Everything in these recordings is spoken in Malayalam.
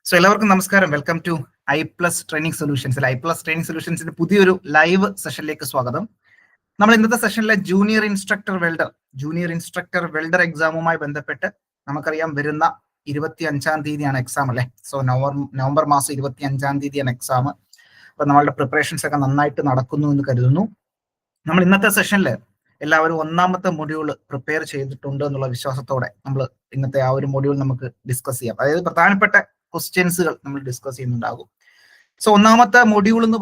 സോ എല്ലാവർക്കും നമസ്കാരം. Welcome to iPlus training solutions. iPlus training സൊല്യൂഷൻസിന്റെ പുതിയൊരു ലൈവ് സെഷനിലേക്ക് സ്വാഗതം. നമ്മൾ ഇന്നത്തെ സെഷനിലെ ജൂനിയർ ഇൻസ്ട്രക്ടർ വെൽഡർ എക്സാമുമായി ബന്ധപ്പെട്ട് നമുക്കറിയാം വരുന്ന 25-ാം തീയതിയാണ് എക്സാം അല്ലേ. സോ നവംബർ മാസം 25-ാം തീയതിയാണ് എക്സാം. അപ്പൊ നമ്മളുടെ പ്രിപ്പറേഷൻസ് ഒക്കെ നന്നായിട്ട് നടക്കുന്നു എന്ന് കരുതുന്നു. നമ്മൾ ഇന്നത്തെ സെഷനിൽ എല്ലാവരും ഒന്നാമത്തെ മൊഡ്യൂൾ പ്രിപ്പയർ ചെയ്തിട്ടുണ്ട് എന്നുള്ള വിശ്വാസത്തോടെ നമ്മൾ ഇന്നത്തെ ആ ഒരു മൊഡ്യൂൾ നമുക്ക് ഡിസ്കസ് ചെയ്യാം. അതായത് പ്രധാനപ്പെട്ട ക്വസ്റ്റ്യൻസുകൾ നമ്മൾ ഡിസ്കസ് ചെയ്യുന്നുണ്ടാകും. സോ ഒന്നാമത്തെ മൊഡ്യൂൾ എന്ന്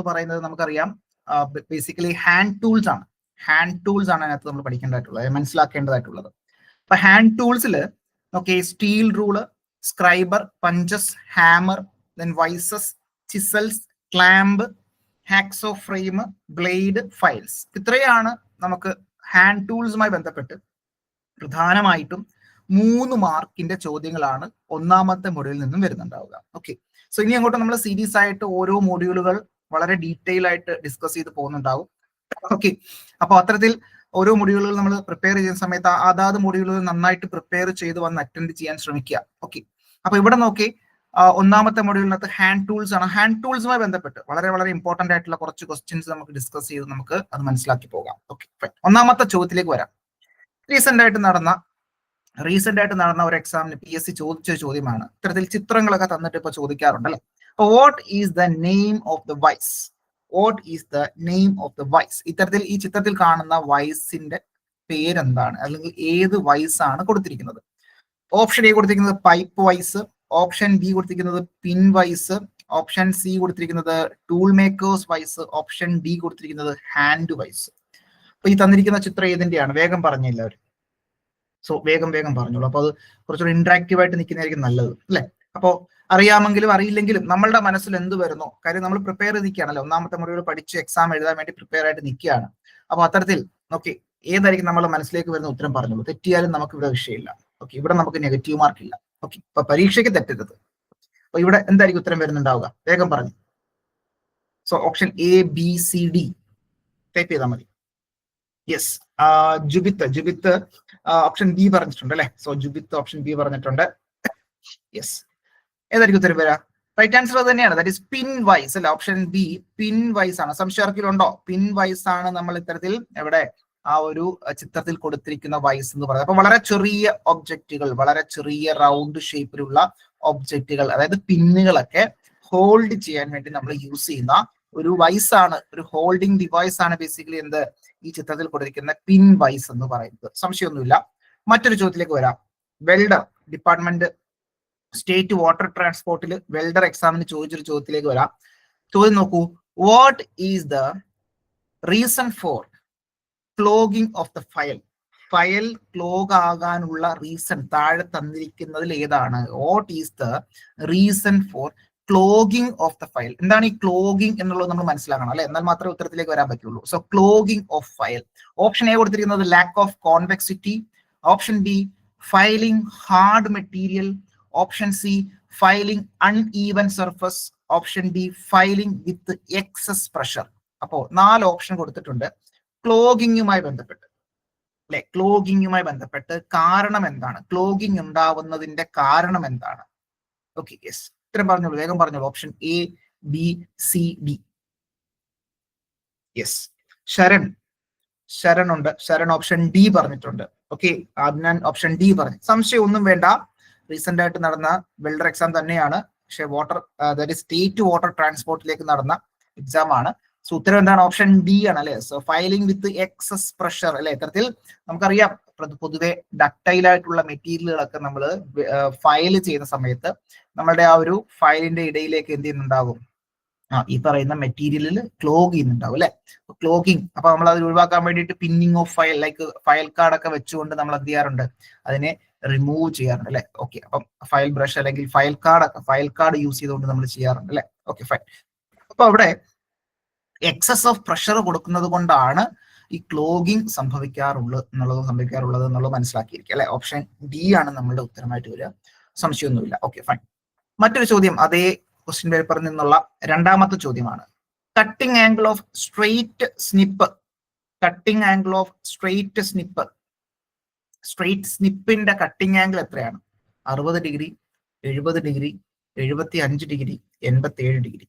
പറയുന്നത് നമുക്കറിയാം ബേസിക്കലി ഹാൻഡ് ടൂൾസ് ആണ് അതിനകത്ത് നമ്മൾ പഠിക്കേണ്ടതായിട്ടുള്ളത്, മനസ്സിലാക്കേണ്ടതായിട്ടുള്ളത്. അപ്പൊ ഹാൻഡ് ടൂൾസിൽ steel rule, scriber, punches, hammer, then vices, chisels, clamp, hacksaw frame, blade, files. ഇത്രയാണ് നമുക്ക് ഹാൻഡ് ടൂൾസുമായി ബന്ധപ്പെട്ട് പ്രധാനമായിട്ടും 3 മാർക്കിന്റെ ചോദ്യങ്ങളാണ് ഒന്നാമത്തെ മൊഡ്യൂളിൽ നിന്നും വരുന്നുണ്ടാവുക. ഓക്കെ, സോ ഇനി അങ്ങോട്ട് നമ്മൾ സീരീസ് ആയിട്ട് ഓരോ മൊഡ്യൂളുകൾ വളരെ ഡീറ്റെയിൽ ആയിട്ട് ഡിസ്കസ് ചെയ്ത് പോകുന്നുണ്ടാവും. ഓക്കെ, അപ്പൊ അത്തരത്തിൽ ഓരോ മൊഡ്യൂളുകൾ നമ്മൾ പ്രിപ്പയർ ചെയ്യുന്ന സമയത്ത് അതാത് മൊഡ്യൂളുകൾ നന്നായിട്ട് പ്രിപ്പയർ ചെയ്ത് വന്ന് അറ്റൻഡ് ചെയ്യാൻ ശ്രമിക്കുക. ഓക്കെ, അപ്പൊ ഇവിടെ നോക്കി ഒന്നാമത്തെ മൊഡ്യൂളിനകത്ത് ഹാൻഡ് ടൂൾസ് ആണ്. ഹാൻഡ് ടൂൾസുമായി ബന്ധപ്പെട്ട് വളരെ വളരെ ഇമ്പോർട്ടന്റ് ആയിട്ടുള്ള കുറച്ച് ക്വസ്റ്റ്യൻസ് നമുക്ക് ഡിസ്കസ് ചെയ്ത് നമുക്ക് അത് മനസ്സിലാക്കി പോകാം. ഓക്കെ, ഒന്നാമത്തെ ചോദ്യത്തിലേക്ക് വരാം. റീസെന്റ് ആയിട്ട് നടന്ന ഒരു എക്സാമിന് PSC ചോദിച്ച ചോദ്യമാണ്. ഇത്തരത്തിൽ ചിത്രങ്ങളൊക്കെ തന്നിട്ട് ഇപ്പൊ ചോദിക്കാറുണ്ട് അല്ലെ. What is the name of the vice? ഇത്തരത്തിൽ ഈ ചിത്രത്തിൽ കാണുന്ന വൈസിന്റെ പേരെന്താണ്, അല്ലെങ്കിൽ ഏത് വൈസാണ് കൊടുത്തിരിക്കുന്നത്? ഓപ്ഷൻ എ കൊടുത്തിരിക്കുന്നത് പൈപ്പ് വൈസ്, ഓപ്ഷൻ ബി കൊടുത്തിരിക്കുന്നത് പിൻ വൈസ്, ഓപ്ഷൻ സി കൊടുത്തിരിക്കുന്നത് tool makers vice, option D കൊടുത്തിരിക്കുന്നത് ഹാൻഡ് വൈസ്. അപ്പൊ ഈ തന്നിരിക്കുന്ന ചിത്രം ഏതിന്റെയാണ്? വേഗം പറഞ്ഞു എല്ലാവരും. സോ വേഗം പറഞ്ഞോളൂ. അപ്പൊ അത് കുറച്ചുകൂടി ഇന്ററാക്റ്റീവ് ആയിട്ട് നിൽക്കുന്നതായിരിക്കും നല്ലത് അല്ലെ. അപ്പോൾ അറിയാമെങ്കിലും അറിയില്ലെങ്കിലും നമ്മളുടെ മനസ്സിൽ എന്ത് വരുന്നോ, കാര്യം നമ്മൾ പ്രിപ്പയർ ചെയ്ത് നിൽക്കുകയാണല്ലോ, ഒന്നാമത്തെ മൊഡ്യൂൾ പഠിച്ച് എക്സാം എഴുതാൻ വേണ്ടി പ്രിപ്പയർ ആയിട്ട് നിൽക്കുകയാണ്. അപ്പൊ അത്തരത്തിൽ ഏതായിരിക്കും നമ്മുടെ മനസ്സിലേക്ക് വരുന്ന ഉത്തരം പറഞ്ഞോളൂ. തെറ്റിയാലും നമുക്ക് ഇവിടെ വിഷയമില്ല. ഓക്കെ, ഇവിടെ നമുക്ക് നെഗറ്റീവ് മാർക്ക് ഇല്ല. ഓക്കെ, അപ്പൊ പരീക്ഷയ്ക്ക് തെറ്റരുത്. അപ്പൊ ഇവിടെ എന്തായിരിക്കും ഉത്തരം വരുന്നുണ്ടാവുക? വേഗം പറഞ്ഞു. സോ ഓപ്ഷൻ ABCD ടൈപ്പ് ചെയ്താൽ മതി. യെസ്, ജുബിത്ത് ഓപ്ഷൻ ബി പറഞ്ഞിട്ടുണ്ട് അല്ലെ. സോ ജുബിത്ത് ഓപ്ഷൻ ബി പറഞ്ഞിട്ടുണ്ട്. യെസ്, ഏതായിരിക്കും ഉത്തരം വരാ? റൈറ്റ് ആൻസർ അത് തന്നെയാണ്. ദാറ്റ് ഈസ് പിൻ വൈസ് അല്ലെ. ഓപ്ഷൻ ബി പിൻ വൈസ് ആണ്. സംശയാർക്കിലുണ്ടോ? പിൻ വൈസ് ആണ് നമ്മൾ ഇത്തരത്തിൽ എവിടെ ആ ഒരു ചിത്രത്തിൽ കൊടുത്തിരിക്കുന്ന വൈസ് എന്ന് പറയുന്നത്. അപ്പൊ വളരെ ചെറിയ ഒബ്ജക്റ്റുകൾ, വളരെ ചെറിയ റൗണ്ട് ഷേപ്പിലുള്ള ഒബ്ജക്റ്റുകൾ, അതായത് പിന്നുകളൊക്കെ ഹോൾഡ് ചെയ്യാൻ വേണ്ടി നമ്മൾ യൂസ് ചെയ്യുന്ന ഒരു വൈസ് ആണ്, ഒരു ഹോൾഡിംഗ് ഡിവൈസ് ആണ് ബേസിക്കലി എന്ത് ഈ ചിത്രത്തിൽ കൊടുത്തിരിക്കുന്ന പിൻ വൈസ് എന്ന് പറയുന്നത്. സംശയമൊന്നുമില്ല. മറ്റൊരു ചോദ്യത്തിലേക്ക് വരാം. വെൽഡർ ഡിപ്പാർട്ട്മെന്റ് സ്റ്റേറ്റ് വാട്ടർ ട്രാൻസ്പോർട്ടിൽ വെൽഡർ എക്സാമിന് ചോദിച്ചൊരു ചോദ്യത്തിലേക്ക് വരാം. ചോദ്യം നോക്കൂ. What is the reason for clogging of the file clog ആകാനുള്ള റീസൺ താഴെ തന്നിരിക്കുന്നതിൽ ഏതാണ്? What is the reason for clogging of the file? എന്താണ് ഈ ക്ലോഗിംഗ് എന്നുള്ളത് നമ്മൾ മനസ്സിലാക്കണം അല്ലെ, എന്നാൽ മാത്രമേ ഉത്തരത്തിലേക്ക് വരാൻ പറ്റുള്ളൂ. So clogging of file. Option A കൊടുത്തിരിക്കുന്നത് lack of convexity, option B filing hard material, option C filing uneven surface, option D filing with excess pressure. അപ്പോ 4 ഓപ്ഷൻ കൊടുത്തിട്ടുണ്ട്. ക്ലോഗിങ്ങുമായി ബന്ധപ്പെട്ട് അല്ലെ, ക്ലോഗിങ്ങുമായി ബന്ധപ്പെട്ട് കാരണം എന്താണ്? ക്ലോഗിങ് ഉണ്ടാവുന്നതിന്റെ കാരണം എന്താണ്? ഓക്കെ, യെസ്, ഉത്തരം പറഞ്ഞോളൂ, വേഗം പറഞ്ഞോളൂ. Option ABCD. യെസ്, ശരൺ ഉണ്ട്. ശരൺ ഓപ്ഷൻ ഡി പറഞ്ഞിട്ടുണ്ട്. ഓക്കെ, ഞാൻ ഓപ്ഷൻ ഡി പറഞ്ഞു. സംശയം ഒന്നും വേണ്ട. റീസെന്റ് ആയിട്ട് നടന്ന വെൽഡർ എക്സാം തന്നെയാണ്, പക്ഷെ സ്റ്റേറ്റ് വാട്ടർ ട്രാൻസ്പോർട്ടിലേക്ക് നടന്ന എക്സാം ആണ്. സോ ഉത്തരം എന്താണ്? ഓപ്ഷൻ ഡി ആണ് അല്ലെ. So filing with excess pressure അല്ലെ. ഇത്തരത്തിൽ നമുക്കറിയാം പൊതുവെ ഡക്ടൈൽ ആയിട്ടുള്ള മെറ്റീരിയലുകളൊക്കെ നമ്മൾ ഫയൽ ചെയ്യുന്ന സമയത്ത് നമ്മളുടെ ആ ഒരു ഫയലിന്റെ ഇടയിലേക്ക് എന്ത് ചെയ്യുന്നുണ്ടാകും? ഈ പറയുന്ന മെറ്റീരിയലിൽ ക്ലോഗ് ചെയ്യുന്നുണ്ടാവും അല്ലെ. ക്ലോഗിങ്, അപ്പൊ നമ്മൾ അത് ഒഴിവാക്കാൻ വേണ്ടിയിട്ട് pinning of file, like file കാർഡൊക്കെ വെച്ചുകൊണ്ട് നമ്മൾ എന്ത് ചെയ്യാറുണ്ട്? അതിനെ റിമൂവ് ചെയ്യാറുണ്ട് അല്ലെ. ഓക്കെ, അപ്പം ഫയൽ ബ്രഷ് അല്ലെങ്കിൽ ഫയൽ കാർഡ് യൂസ് ചെയ്തുകൊണ്ട് നമ്മൾ ചെയ്യാറുണ്ട് അല്ലെ. Okay, fine. അപ്പൊ അവിടെ എക്സസ് ഓഫ് പ്രഷർ കൊടുക്കുന്നത് കൊണ്ടാണ് ഈ ക്ലോഗിങ് സംഭവിക്കാറുള്ളത് എന്നുള്ളത് മനസ്സിലാക്കിയിരിക്കുക അല്ലെ. ഓപ്ഷൻ ഡി ആണ് നമ്മളുടെ ഉത്തരമായിട്ട് വരിക. സംശയമൊന്നുമില്ല. Okay, fine. മറ്റൊരു ചോദ്യം അതേ ക്വസ്റ്റ്യൻ പേപ്പറിൽ നിന്നുള്ള രണ്ടാമത്തെ ചോദ്യമാണ്. കട്ടിംഗ് ആംഗിൾ ഓഫ് സ്ട്രെയിറ്റ് സ്നിപ്പിന്റെ കട്ടിംഗ് ആംഗിൾ എത്രയാണ്? 60 degree, 70 degree, 75 degree, 87 degree.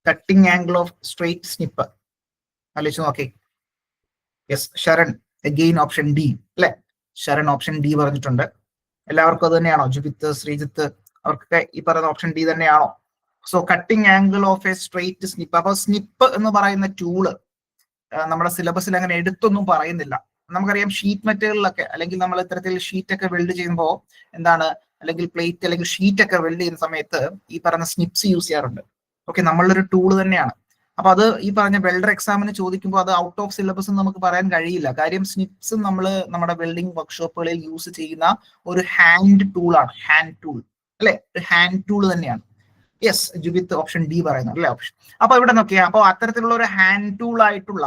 Cutting angle of straight snip ആലോചിച്ച് നോക്കി. Yes, Sharan again option D അല്ലെ. ശരൺ ഓപ്ഷൻ ഡി പറഞ്ഞിട്ടുണ്ട്. എല്ലാവർക്കും അത് തന്നെയാണോ? ജുബിത്ത്, ശ്രീജിത്ത്, അവർക്കൊക്കെ ഈ പറയുന്ന ഓപ്ഷൻ ഡി തന്നെയാണോ? So cutting angle of A straight snip. അപ്പൊ സ്നിപ്പ് എന്ന് പറയുന്ന ടൂള് നമ്മുടെ സിലബസിൽ അങ്ങനെ എടുത്തൊന്നും പറയുന്നില്ല. നമുക്കറിയാം ഷീറ്റ് മെറ്റീരിയലിലൊക്കെ, അല്ലെങ്കിൽ നമ്മൾ ഇത്തരത്തിൽ ഷീറ്റ് ഒക്കെ വെൽഡ് ചെയ്യുമ്പോൾ എന്താണ്, അല്ലെങ്കിൽ പ്ലേറ്റ് അല്ലെങ്കിൽ ഷീറ്റ് ഒക്കെ വെൽഡ് ചെയ്യുന്ന സമയത്ത് ഈ പറയുന്ന സ്നിപ്സ് യൂസ് ചെയ്യാറുണ്ട്. ഓക്കെ, നമ്മളൊരു ടൂള് തന്നെയാണ്. അപ്പൊ അത് ഈ പറഞ്ഞ വെൽഡർ എക്സാമിന് ചോദിക്കുമ്പോൾ അത് ഔട്ട് ഓഫ് സിലബസ് നമുക്ക് പറയാൻ കഴിയില്ല. കാര്യം സ്നിപ്സ് നമ്മൾ നമ്മുടെ വെൽഡിംഗ് വർക്ക്ഷോപ്പുകളിൽ യൂസ് ചെയ്യുന്ന ഒരു ഹാൻഡ് ടൂളാണ്. ഹാൻഡ് ടൂൾ അല്ലെ, ഒരു ഹാൻഡ് ടൂൾ തന്നെയാണ്. യെസ്, ജുബിത്ത് ഓപ്ഷൻ ഡി പറയുന്നു അല്ലെ ഓപ്ഷൻ. അപ്പൊ ഇവിടെ നോക്കിയാൽ അപ്പോൾ അത്തരത്തിലുള്ള ഒരു ഹാൻഡ് ടൂൾ ആയിട്ടുള്ള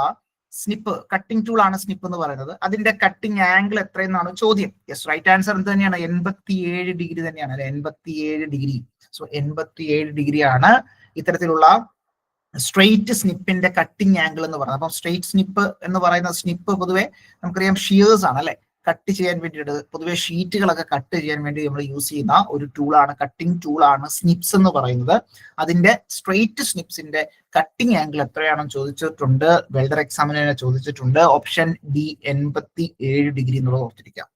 സ്നിപ്പ്, കട്ടിംഗ് ടൂൾ ആണ് സ്നിപ്പ് എന്ന് പറയുന്നത്. അതിന്റെ കട്ടിംഗ് ആംഗിൾ എത്രയെന്നാണ് ചോദ്യം. യെസ്, റൈറ്റ് ആൻസർ എന്ത് തന്നെയാണ്? 87 ഡിഗ്രി തന്നെയാണ് അല്ലെ, 87 ഡിഗ്രി. സോ 87 ഡിഗ്രിയാണ് ഇത്തരത്തിലുള്ള സ്ട്രെയിറ്റ് സ്നിപ്പിന്റെ കട്ടിംഗ് ആംഗിൾ എന്ന് പറയുന്നത്. അപ്പം സ്ട്രെയിറ്റ് സ്നിപ്പ് എന്ന് പറയുന്ന സ്നിപ്പ് പൊതുവെ നമുക്കറിയാം ഷിയേഴ്സ് ആണ് അല്ലെ, കട്ട് ചെയ്യാൻ വേണ്ടിയിട്ട് പൊതുവെ ഷീറ്റുകളൊക്കെ കട്ട് ചെയ്യാൻ വേണ്ടി നമ്മൾ യൂസ് ചെയ്യുന്ന ഒരു ടൂളാണ്, കട്ടിംഗ് ടൂളാണ് സ്നിപ്സ് എന്ന് പറയുന്നത്. അതിന്റെ സ്ട്രെയിറ്റ് സ്നിപ്സിന്റെ കട്ടിംഗ് ആംഗിൾ എത്രയാണെന്ന് ചോദിച്ചിട്ടുണ്ട്, വെൽഡർ എക്സാമിന് ചോദിച്ചിട്ടുണ്ട്. ഓപ്ഷൻ ഡി 87 ഡിഗ്രി എന്നുള്ളത് ഓർത്തിരിക്കാം.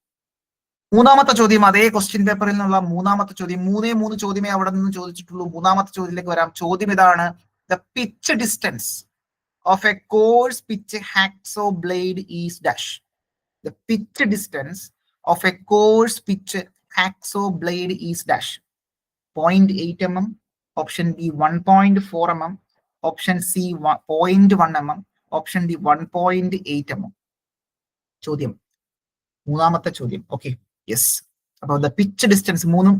മൂന്നാമത്തെ ചോദ്യം, അതേ ക്വസ്റ്റ്യൻ പേപ്പറിൽ നിന്നുള്ള മൂന്നാമത്തെ ചോദ്യം. 3 ചോദ്യമേ അവിടെ നിന്ന് ചോദിച്ചിട്ടുള്ളൂ. മൂന്നാമത്തെ ചോദ്യത്തിലേക്ക് വരാം. ചോദ്യം ഇതാണ്: the pitch distance of a coarse pitch hacksaw blade is dash. The pitch distance of a coarse pitch hacksaw blade is dash. 0.8 mm, option B 1.4 mm, option C 0.1 mm, option D 1.8 mm. ചോദ്യം, മൂന്നാമത്തെ ചോദ്യം. Okay, yes. അപ്പോൾ ദ പിച്ച് ഡിസ്റ്റൻസ് മൂന്നും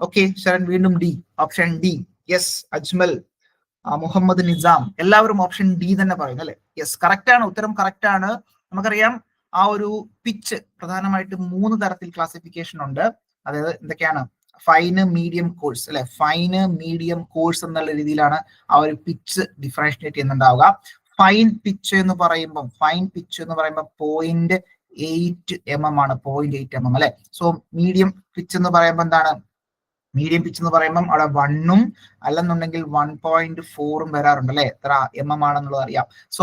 ഓക്കെ. ശരൺ വീണ്ടും D, option D. Yes, Ajmal, Muhammad Nizam, എല്ലാവരും ഓപ്ഷൻ ഡി തന്നെ പറയുന്നു അല്ലെ. യെസ്, കറക്റ്റ് ആണ്, ഉത്തരം കറക്റ്റ് ആണ്. നമുക്കറിയാം ആ ഒരു പിച്ച് പ്രധാനമായിട്ട് 3 തരത്തിൽ ക്ലാസിഫിക്കേഷൻ ഉണ്ട്. അതായത് എന്തൊക്കെയാണ്? ഫൈന്, മീഡിയം, കോഴ്സ് അല്ലെ. ഫൈന്, മീഡിയം, കോഴ്സ് എന്നുള്ള രീതിയിലാണ് ആ ഒരു പിച്ച് ഡിഫറൻഷിയേറ്റ് ചെയ്യുന്നുണ്ടാവുക. ഫൈൻ പിച്ച് എന്ന് പറയുമ്പോൾ 0.8 mm ആണ്. 0.8 mm അല്ലെ. സോ മീഡിയം പിച്ച് എന്ന് പറയുമ്പോൾ എന്താണ്? മീഡിയം പിച്ച് എന്ന് പറയുമ്പോൾ അവിടെ 1ഉം അല്ലെന്നുണ്ടെങ്കിൽ 1.4ഉം വരാറുണ്ട് അല്ലെ. എത്ര mm ആണെന്നുള്ളത് അറിയാം. സോ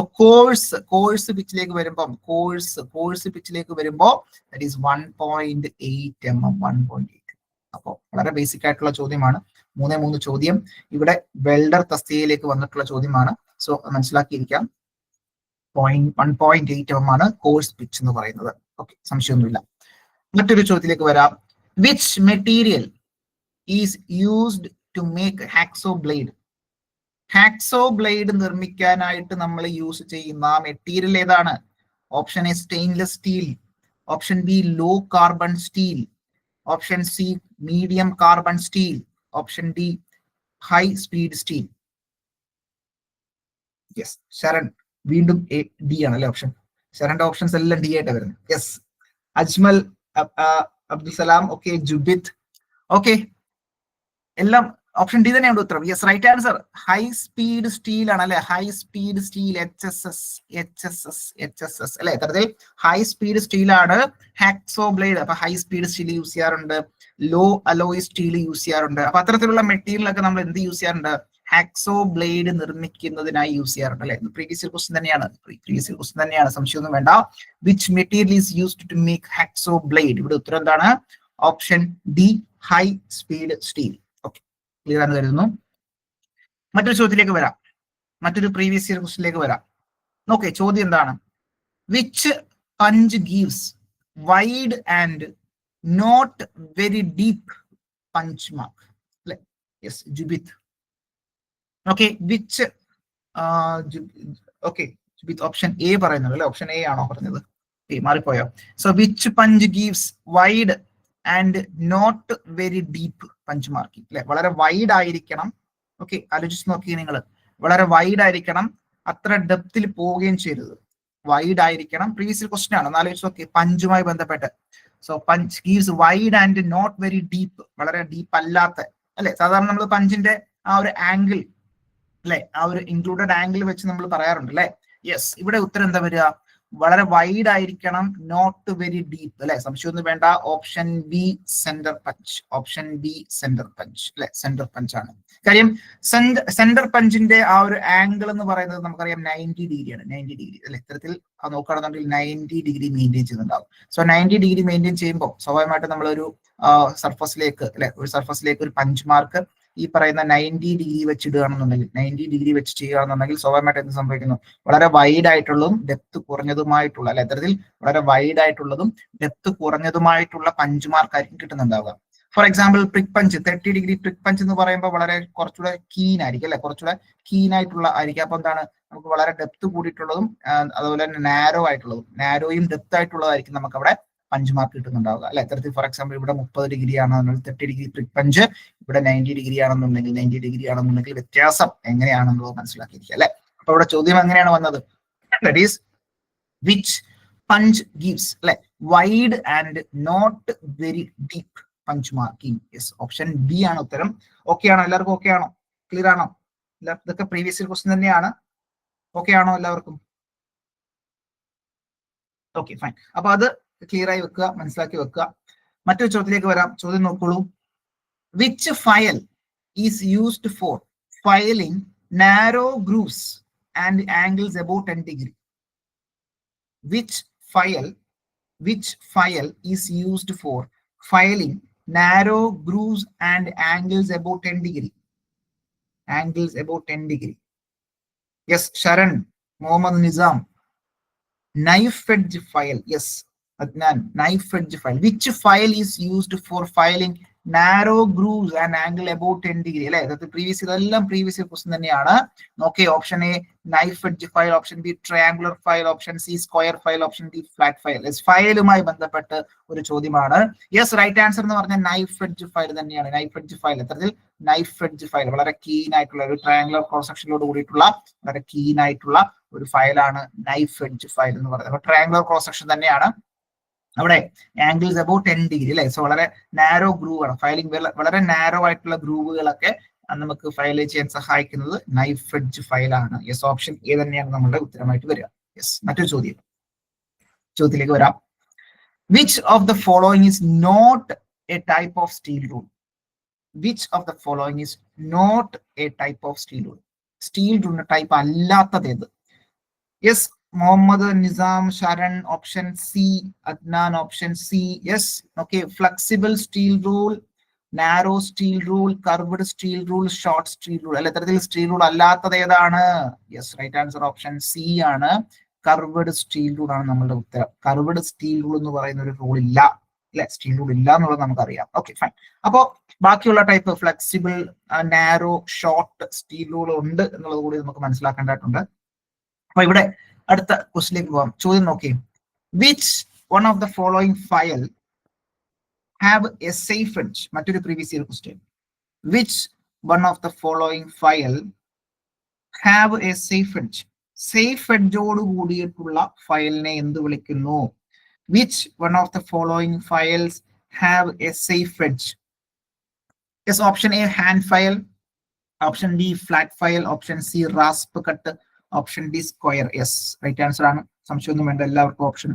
കോഴ്സ് പിച്ചിലേക്ക് വരുമ്പോൾ കോഴ്സ് പിച്ചിലേക്ക് വരുമ്പോൾ ദാറ്റ് ഈസ് 1.8 mm. 1.8. അപ്പോൾ വളരെ ബേസിക് ആയിട്ടുള്ള ചോദ്യമാണ്. 3 ചോദ്യം ഇവിടെ വെൽഡർ തസ്തികയിലേക്ക് വന്നിട്ടുള്ള ചോദ്യമാണ്. സോ മനസ്സിലാക്കിയിരിക്കാം. 1.8 mm ആണ് കോഴ്സ് പിച്ച് എന്ന് പറയുന്നത്. ഓക്കെ, സംശയമൊന്നുമില്ല. മറ്റൊരു ചോദ്യത്തിലേക്ക് വരാം. Which material is used to make hacksaw blade? Hacksaw blade നിർമ്മിക്കാനായിട്ട് നമ്മൾ യൂസ് ചെയ്യുന്ന മെറ്റീരിയൽ ഏതാണ്? Option A stainless steel, option B low carbon steel, option C medium carbon steel, option D high speed steel. Yes, Sharan വീണ്ടും ഡി ആണ് അല്ലെ ഓപ്ഷൻ. ശരണിന്റെ ഓപ്ഷൻസ് എല്ലാം ഡി ആയിട്ട് വരുന്നത്. യെസ്, അജ്മൽ, അബ്ദുൽ സലാം, ഓക്കെ, ജുബിത്ത്, ഓക്കെ, എല്ലാം ഓപ്ഷൻ ഡി തന്നെയാണ് ഉത്തരം. Yes, right answer high speed steel ആണ് അല്ലെ. ഹൈ സ്പീഡ് സ്റ്റീൽ, HSS അല്ലെ. തരത്തിൽ ഹൈ സ്പീഡ് സ്റ്റീലാണ് ഹാക്സോ ബ്ലേഡ്. അപ്പൊ ഹൈ സ്പീഡ് സ്റ്റീൽ യൂസ് ചെയ്യാറുണ്ട്, ലോ അലോയ് സ്റ്റീൽ യൂസ് ചെയ്യാറുണ്ട്. അപ്പൊ അത്തരത്തിലുള്ള മെറ്റീരിയൽ ഒക്കെ നമ്മൾ എന്ത് യൂസ് ചെയ്യാറുണ്ട്? ഹാക്സോ ബ്ലേഡ് നിർമ്മിക്കുന്നതിനായി യൂസ് ചെയ്യാറുണ്ട് അല്ലെ. പ്രീവിയസ് ക്വസ്റ്റ്യൻ തന്നെയാണ്, സംശയമൊന്നും വേണ്ട. Which material is used to make hacksaw blade? ഇവിടെ ഉത്തരം എന്താണ്? Option D high speed steel. Okay, clear ആണെന്ന് കരുതുന്നു. മറ്റൊരു ചോദ്യത്തിലേക്ക് വരാം. മറ്റൊരു പ്രീവിയസ് ഇയർ ക്വസ്റ്റ്യനിലേക്ക് വരാം. ഓക്കെ, ചോദ്യം എന്താണ്? Which punch gives wide and not very deep punch mark അല്ലെ. Yes, Jubith. Okay, which okay Jubith option A പറയുന്നത് അല്ലെ. ഓപ്ഷൻ എ ആണോ പറഞ്ഞത്? മാറിപ്പോയോ? So which punch gives wide and not very deep punch marking അല്ലെ. വളരെ വൈഡ് ആയിരിക്കണം. ഓക്കെ, ആലോചിച്ച് നോക്കി നിങ്ങൾ. വളരെ വൈഡ് ആയിരിക്കണം, അത്ര ഡെപ്തിൽ പോവുകയും ചെയ്തത്. വൈഡ് ആയിരിക്കണം. പ്രീവിയസ് ക്വസ്റ്റ്യൻ ആണ്, ആലോചിച്ച് നോക്കി, പഞ്ചുമായി ബന്ധപ്പെട്ട്. So punch gives wide and not very deep, വളരെ ഡീപ്പ് അല്ലാത്ത അല്ലെ. സാധാരണ നമ്മൾ പഞ്ചിന്റെ ആ ഒരു ആംഗിൾ അല്ലെ, ആ ഒരു ഇൻക്ലൂഡഡ് ആംഗിൾ വെച്ച് നമ്മൾ പറയാറുണ്ട് അല്ലെ. യെസ്, ഇവിടെ ഉത്തരം എന്താ വരിക? വളരെ വൈഡ് ആയിരിക്കണം, നോട്ട് വെരി ഡീപ്പ് അല്ലെ, സംശയമൊന്നും വേണ്ട. Option B centre punch, option B centre punch അല്ലെ, സെന്റർ പഞ്ച് ആണ്. കാര്യം സെന്റർ പഞ്ചിന്റെ ആ ഒരു ആംഗിൾ എന്ന് പറയുന്നത് നമുക്കറിയാം 90 ഡിഗ്രിയാണ്, 90 ഡിഗ്രി അല്ലെ. ഇത്തരത്തിൽ നോക്കുകയാണെന്നുണ്ടെങ്കിൽ 90 ഡിഗ്രി മെയിൻറ്റെയിൻ ചെയ്യുന്നുണ്ടാവും. സോ 90 ഡിഗ്രി മെയിൻറ്റെയിൻ ചെയ്യുമ്പോൾ സ്വാഭാവികമായിട്ട് നമ്മളൊരു സർഫസിലേക്ക് അല്ലെ, ഒരു സർഫസിലേക്ക് ഒരു പഞ്ച് മാർക്ക് ഈ പറയുന്ന 90 ഡിഗ്രി വെച്ച് ഇടുകയാണെന്നുണ്ടെങ്കിൽ, 90 ഡിഗ്രി വെച്ച് ചെയ്യുകയാണെന്നുണ്ടെങ്കിൽ സ്വാഭാവികമായിട്ട് എന്ത് സംഭവിക്കുന്നു, വളരെ വൈഡ് ആയിട്ടുള്ളതും ഡെപ്ത് കുറഞ്ഞതുമായിട്ടുള്ള അല്ലെ, അത്തരത്തിൽ വളരെ വൈഡ് ആയിട്ടുള്ളതും ഡെപ്ത് കുറഞ്ഞതുമായിട്ടുള്ള പഞ്ച് മാർക്കായിരിക്കും കിട്ടുന്നുണ്ടാവുക. For example prick punch, 30 degree prick punch എന്ന് പറയുമ്പോൾ വളരെ കുറച്ചുകൂടെ കീൻ ആയിരിക്കും അല്ലെ, കുറച്ചുകൂടെ കീൻ ആയിട്ടുള്ള ആയിരിക്കും. അപ്പൊ എന്താണ്, നമുക്ക് വളരെ ഡെപ്ത് കൂടിയിട്ടുള്ളതും അതുപോലെ തന്നെ നാരോ ആയിട്ടുള്ളതും, നാരോയും ഡെപ്ത് ആയിട്ടുള്ളതായിരിക്കും നമുക്ക് അവിടെ പഞ്ച് മാർക്ക് കിട്ടുന്നുണ്ടാവുക അല്ലെ. അത്തരത്തിൽ ഫോർ എക്സാമ്പിൾ ഇവിടെ 30 ഡിഗ്രി ആണെന്നുണ്ടെങ്കിൽ 30 ഡിഗ്രി പ്രിക് പഞ്ച്, ഇവിടെ 90 ഡിഗ്രി ആണെന്നുണ്ടെങ്കിൽ 90 ഡിഗ്രി ആണെന്നുണ്ടെങ്കിൽ വ്യത്യാസം എങ്ങനെയാണെന്നുള്ളത് മനസ്സിലാക്കിയിരിക്കുക അല്ലെ. അപ്പൊ ഇവിടെ ചോദ്യം എങ്ങനെയാണ് വന്നത്, that is which punch gives അല്ലെ wide and not very deep punch marking. Yes, option B ആണ് ഉത്തരം. ഓക്കെ ആണോ എല്ലാവർക്കും? ഓക്കെ ആണോ? ക്ലിയർ ആണോ? ഇതൊക്കെ പ്രീവിയസ് ഇയർ ക്വസ്റ്റ്യൻ തന്നെയാണ്. ഓക്കെ ആണോ എല്ലാവർക്കും? Okay fine. അപ്പൊ അത് ക്ലിയർ ആയി വെക്കുക, മനസ്സിലാക്കി വെക്കുക. മറ്റൊരു ചോദ്യത്തിലേക്ക് വരാം. ചോദ്യം നോക്കോളൂ. Which file is used for filing narrow grooves and angles about 10 degree? Which file is used for filing narrow grooves and angles about 10 degree? Angles about 10 degree. Yes, Sharan, Mohammad Nizam. Knife edge file. Yes, Adnan, knife edge file. Which file is used for filing narrow grooves and angle about 10 degree? അല്ലെ, അതായത് പ്രീവിയസ് ക്വസ്റ്റ്യൻ തന്നെയാണ്. നോക്കേ, option A knife edge file, option B triangular file, option C square file, option D flat file. ഫയലുമായി ബന്ധപ്പെട്ട് ഒരു ചോദ്യമാണ്. യെസ്, റൈറ്റ് ആൻസർ എന്ന് പറഞ്ഞാൽ നൈഫ് എഡ്ജ് ഫയൽ തന്നെയാണ്. നൈഫ് എഡ്ജ് ഫയൽ, അത്തരത്തിൽ നൈഫ് എഡ്ജ് ഫയൽ വളരെ കീൻ ആയിട്ടുള്ള ഒരു ട്രയാങ്കുലർ ക്രോസ് സെക്ഷനിലോട് കൂടിയിട്ടുള്ള വളരെ കീൻ ആയിട്ടുള്ള ഒരു ഫയലാണ് നൈഫ് എഡ്ജ് ഫയൽ എന്ന് പറയുന്നത്. അപ്പൊ ട്രയാങ്കുലർ ക്രോസ് സെക്ഷൻ തന്നെയാണ്, അവിടെ ആംഗിൾസ് അബൌട്ട് 10 ഡിഗ്രി അല്ലെ. സോ വളരെ നാരോ ഗ്രൂവ് ആണ് ഫയലിംഗ്, വളരെ നാരോ ആയിട്ടുള്ള ഗ്രൂവുകളൊക്കെ നമുക്ക് ഫയൽ ചെയ്യാൻ സഹായിക്കുന്നത് നൈഫ് എഡ്ജ് ഫയലാണ്. യെസ്, ഓപ്ഷൻ എ തന്നെയാണ് നമ്മുടെ ഉത്തരമായിട്ട് വരിക. യെസ്, മറ്റൊരു ചോദ്യത്തിലേക്ക് വരാം. Which of the following is not a type of steel rule? Which of the following is not a type of steel rule? Steel റൂളിന്റെ ടൈപ്പ് അല്ലാത്തതേത്? Yes, Mohammad Nizam, Sharan, option C. Adnan, option C. Yes, okay. Flexible steel rule, narrow steel rule, curved steel rule, short steel rule. അല്ല, ഇത്തരത്തിൽ സ്റ്റീൽ റൂൾ അല്ലാത്തത് ഏതാണ്? Yes, right answer option C ആണ്. കർവ്ഡ് സ്റ്റീൽ റൂൾ ആണ് നമ്മളുടെ ഉത്തരം. കർവ്ഡ് സ്റ്റീൽ റൂൾ എന്ന് പറയുന്ന ഒരു റൂൾ ഇല്ല അല്ലെ, സ്റ്റീൽ റൂൾ ഇല്ല എന്നുള്ളത് നമുക്കറിയാം. Okay fine. അപ്പോ ബാക്കിയുള്ള type flexible, narrow, short steel rule ഉണ്ട് എന്നുള്ളത് കൂടി നമുക്ക് മനസ്സിലാക്കേണ്ടതായിട്ടുണ്ട്. അപ്പൊ ഇവിടെ അടുത്ത ക്വസ്റ്റിലേക്ക് പോകാം. ചോദ്യം നോക്കി. Which one of the following file have a safe edge? മറ്റൊരു previous year question. Which one of the following file have a safe edge? Safe എഡ്ജോട് കൂടിയിട്ടുള്ള ഫയലിനെ എന്ത് വിളിക്കുന്നു? Which one of the following files have a safe edge? Yes, option A hand file, option B flat file, option C rasp cut, option D square. Yes, right answer ആണ്, സംശയമൊന്നും വേണ്ട. എല്ലാവർക്കും ഓപ്ഷൻ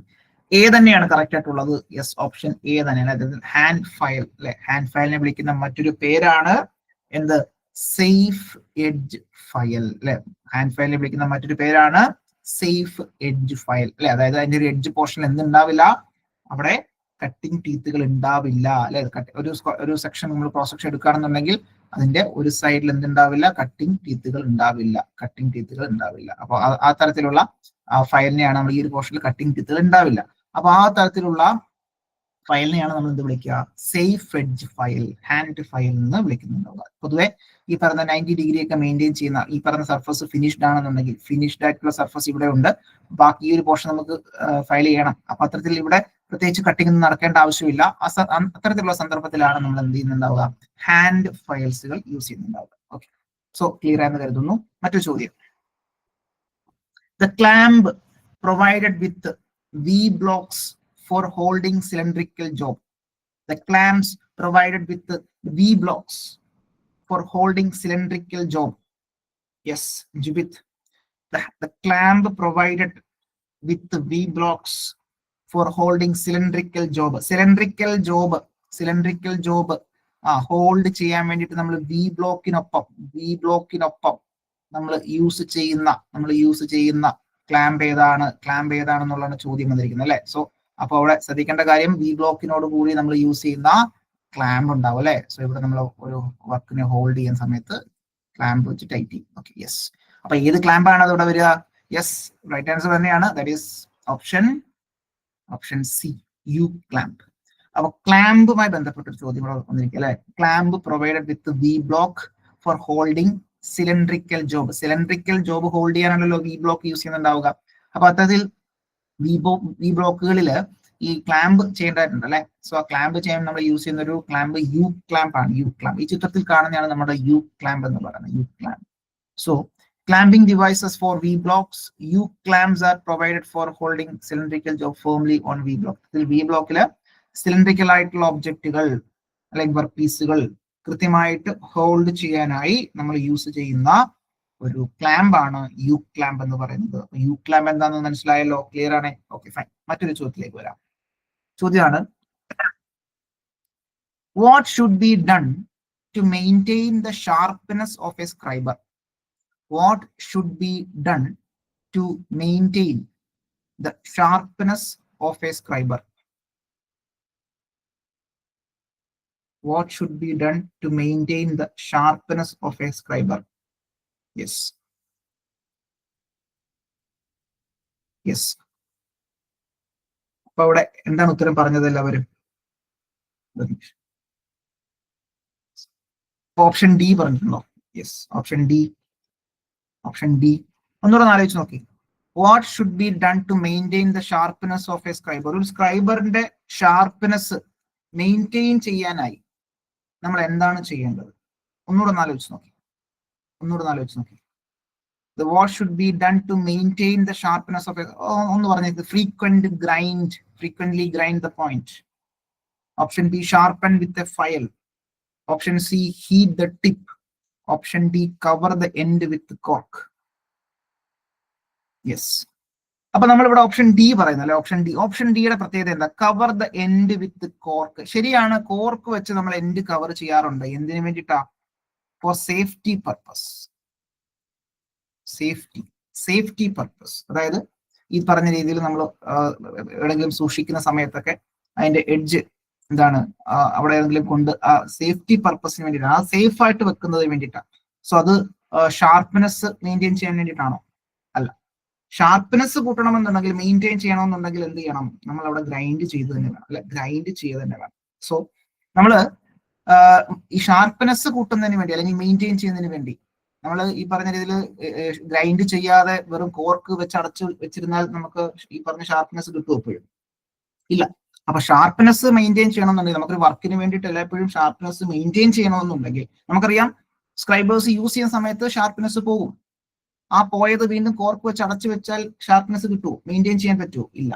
എ തന്നെയാണ് കറക്റ്റ് ആയിട്ടുള്ളത്. യെസ്, ഓപ്ഷൻ എ തന്നെയാണ്. അതായത് ഹാൻഡ് ഫയൽ അല്ലെ, ഹാൻഡ് ഫയലിനെ വിളിക്കുന്ന മറ്റൊരു പേരാണ് എന്ത്? സേഫ് എഡ്ജ് ഫയൽ അല്ലെ. ഹാൻഡ് ഫയലിനെ വിളിക്കുന്ന മറ്റൊരു പേരാണ് സേഫ് എഡ്ജ് ഫയൽ അല്ലെ. അതായത് അതിന്റെ ഒരു എഡ്ജ് പോർഷനിൽ എന്തുണ്ടാവില്ല, അവിടെ കട്ടിംഗ് ടീത്തുകൾ ഉണ്ടാവില്ല അല്ലെ. ഒരു സെക്ഷൻ നമ്മൾ ക്രോസ് സെക്ഷൻ എടുക്കുകയാണെന്നുണ്ടെങ്കിൽ അതിന്റെ ഒരു സൈഡിൽ എന്തുണ്ടാവില്ല? കട്ടിംഗ് ടീത്തുകൾ ഉണ്ടാവില്ല. അപ്പൊ ആ തരത്തിലുള്ള ഫയലിനെയാണ് നമ്മൾ ഈ ഒരു പോർഷനിൽ കട്ടിംഗ് ടീത്തുകൾ ഉണ്ടാവില്ല. അപ്പൊ ആ തരത്തിലുള്ള ഫയലിനെയാണ് നമ്മൾ എന്ത് വിളിക്കുക? Safe edge file, hand file എന്ന് വിളിക്കുന്നുണ്ടാവുക. പൊതുവെ ഈ പറഞ്ഞ 90 ഡിഗ്രി ഒക്കെ മെയിൻറ്റെയിൻ ചെയ്യുന്ന ഈ പറഞ്ഞ സർഫസ് ഫിനിഷ്ഡ് ആണെന്നുണ്ടെങ്കിൽ, ഫിനിഷ്ഡ് ആയിട്ടുള്ള സർഫസ് ഇവിടെ ഉണ്ട്, ബാക്കി ഈ ഒരു പോർഷൻ നമുക്ക് ഫയൽ ചെയ്യണം. അപ്പൊ അത്തരത്തിൽ ഇവിടെ പ്രത്യേകിച്ച് കട്ടിംഗ് ഒന്നും നടക്കേണ്ട ആവശ്യമില്ല. അത്തരത്തിലുള്ള സന്ദർഭത്തിലാണ് നമ്മൾ എന്ത് ചെയ്യുന്നുണ്ടാവുക? ഹാൻഡ് ഫയൽസുകൾ യൂസ് ചെയ്യുന്നുണ്ടാവുക. ഓക്കെ, സോ ക്ലിയർ ആയെന്ന് കരുതുന്നു. മറ്റൊരു ചോദ്യം. The clamp provided with V blocks for holding cylindrical job. The clamps provided with the V blocks for holding cylindrical job. Yes, Judith. The clamp provided with V blocks for holding cylindrical job. Cylindrical job hold ചെയ്യാൻ വേണ്ടിയിട്ട് നമ്മൾ വി ബ്ലോക്കിനൊപ്പം നമ്മൾ യൂസ് ചെയ്യുന്ന ക്ലാമ്പ് ഏതാണെന്നുള്ളതാണ് ചോദ്യം വന്നിരിക്കുന്നത് അല്ലെ. സോ അപ്പൊ അവിടെ ശ്രദ്ധിക്കേണ്ട കാര്യം വി ബ്ലോക്കിനോട് കൂടി നമ്മൾ യൂസ് ചെയ്യുന്ന ക്ലാമ്പ് ഉണ്ടാവും അല്ലെ. സോ ഇവിടെ നമ്മൾ ഒരു വർക്കിനെ ഹോൾഡ് ചെയ്യുന്ന സമയത്ത് ക്ലാമ്പ് വെച്ച് ടൈറ്റ് ചെയ്യും. Okay, yes. അപ്പൊ ഏത് ക്ലാമ്പ് ആണ് അതവിടെ വരിക? യെസ്, റൈറ്റ് ആൻസർ തന്നെയാണ്. That is option C, U clamp. അപ്പൊ ക്ലാമ്പുമായി ബന്ധപ്പെട്ട ഒരു ചോദ്യം ഇവിടെ വന്നിരിക്കും അല്ലെ. Clamp provided with V block for holding cylindrical job hold ചെയ്യാനാണല്ലോ വി ബ്ലോക്ക് യൂസ് ചെയ്യുന്നുണ്ടാവുക. അപ്പൊ അത്തരത്തിൽ വി ബ്ലോക്കുകളിൽ ഈ ക്ലാമ്പ് ചെയ്യേണ്ടതായിട്ടുണ്ട് അല്ലെ. സോ ആ ക്ലാമ്പ് ചെയ്യാൻ നമ്മൾ യൂസ് ചെയ്യുന്ന ഒരു ക്ലാമ്പ് യു ക്ലാമ്പ് ആണ്. ഈ ചിത്രത്തിൽ കാണുന്നതാണ് നമ്മുടെ യു ക്ലാമ്പ് എന്ന് പറയുന്നത്. U clamp. So clamping devices for V blocks, U clamps are provided for holding cylindrical job firmly on V block. V blockല് സിലിണ്ടറിക്കൽ ആയിട്ടുള്ള ഒബ്ജക്റ്റുകൾ അല്ലെങ്കിൽ വർക്ക് പീസുകൾ കൃത്യമായിട്ട് ഹോൾഡ് ചെയ്യാനായി നമ്മൾ യൂസ് ചെയ്യുന്ന ഒരു ക്ലാമ്പ് ആണ് യു ക്ലാമ്പ് എന്ന് പറയുന്നത്. യു ക്ലാമ്പ് എന്താണെന്ന് മനസ്സിലായല്ലോ? ക്ലിയർ ആണ്? Okay, fine. മറ്റൊരു ചോദ്യത്തിലേക്ക് വരാം. ചോദ്യമാണ്, what should be done to maintain the sharpness of a scriber? What should be done to maintain the sharpness of a scriber? What should be done to maintain the sharpness of a scriber? Yes. Yes. അപ്പൊ അവിടെ എന്താണ് ഉത്തരം പറഞ്ഞത് എല്ലാവരും? ഓപ്ഷൻ ഡി പറഞ്ഞിട്ടുണ്ടോ? Yes, option D. ഒന്നുകൂടെ ആലോചിച്ച് നോക്കി. What should be done to maintain the sharpness of a scriber? ഒരു സ്ക്രൈബറിന്റെ ഷാർപ്പ്നെസ് മെയിൻറ്റെയിൻ ചെയ്യാനായി നമ്മൾ എന്താണ് ചെയ്യേണ്ടത്? ഒന്നുകൂടെ ആലോചിച്ച് നോക്കി. What should be done to maintain the sharpness of a, ഒന്ന് പറഞ്ഞത്. Frequently grind the point. Option B, sharpen with a file. Option C, heat the tip. Option D, cover the end with cork. Yes. അപ്പൊ നമ്മളിവിടെ ഓപ്ഷൻ ഡി പറയുന്നല്ലേ. ഓപ്ഷൻ ഡിയുടെ പ്രത്യേകത എന്താ? Cover the end with cork. ശരിയാണ്, കോർക്ക് വെച്ച് നമ്മൾ എൻഡ് കവർ ചെയ്യാറുണ്ട്. എന്തിനു വേണ്ടിയിട്ടാ? For safety purpose. Safety purpose. അതായത് ഈ പറഞ്ഞ രീതിയിൽ നമ്മൾ എവിടെയെങ്കിലും സൂക്ഷിക്കുന്ന സമയത്തൊക്കെ അതിന്റെ എഡ്ജ് എന്താണ് അവിടെ ഏതെങ്കിലും കൊണ്ട് ആ സേഫ്റ്റി പർപ്പസിന് വേണ്ടിയിട്ടാണ്, ആ സേഫ് ആയിട്ട് വെക്കുന്നതിന് വേണ്ടിയിട്ടാണ്. സോ അത് ഷാർപ്പ്നെസ് മെയിൻറ്റെയിൻ ചെയ്യാൻ വേണ്ടിയിട്ടാണോ? അല്ല. ഷാർപ്പ്നെസ് കൂട്ടണമെന്നുണ്ടെങ്കിൽ, മെയിൻറ്റെയിൻ ചെയ്യണമെന്നുണ്ടെങ്കിൽ എന്ത് ചെയ്യണം? നമ്മൾ അവിടെ ഗ്രൈൻഡ് ചെയ്ത് തന്നെ വേണം അല്ലെ. സോ നമ്മള് ഈ ഷാർപ്പ്നെസ് കൂട്ടുന്നതിന് വേണ്ടി അല്ലെങ്കിൽ മെയിൻറ്റെയിൻ ചെയ്യുന്നതിന് വേണ്ടി നമ്മൾ ഈ പറഞ്ഞ രീതിയിൽ ഗ്രൈൻഡ് ചെയ്യാതെ വെറും കോർക്ക് വെച്ച് അടച്ചു വെച്ചിരുന്നാൽ നമുക്ക് ഈ പറഞ്ഞ ഷാർപ്പ്നെസ് കിട്ടുമോ? എപ്പോഴും ഇല്ല. അപ്പൊ ഷാർപ്പ്നെസ് മെയിൻറ്റെയിൻ ചെയ്യണമെന്നുണ്ടെങ്കിൽ, നമുക്കൊരു വർക്കിന് വേണ്ടിയിട്ട് എല്ലായ്പ്പോഴും ഷാർപ്പ്നെസ് മെയിൻറ്റെയിൻ ചെയ്യണമെന്നുണ്ടെങ്കിൽ നമുക്കറിയാം സ്ക്രൈബേഴ്സ് യൂസ് ചെയ്യുന്ന സമയത്ത് ഷാർപ്പ്നെസ് പോകും. ആ പോയത് വീണ്ടും കോർക്ക് വെച്ച് അടച്ചു വെച്ചാൽ ഷാർപ്പ്നെസ് കിട്ടുമോ? മെയിൻറ്റെയിൻ ചെയ്യാൻ പറ്റുമോ? ഇല്ല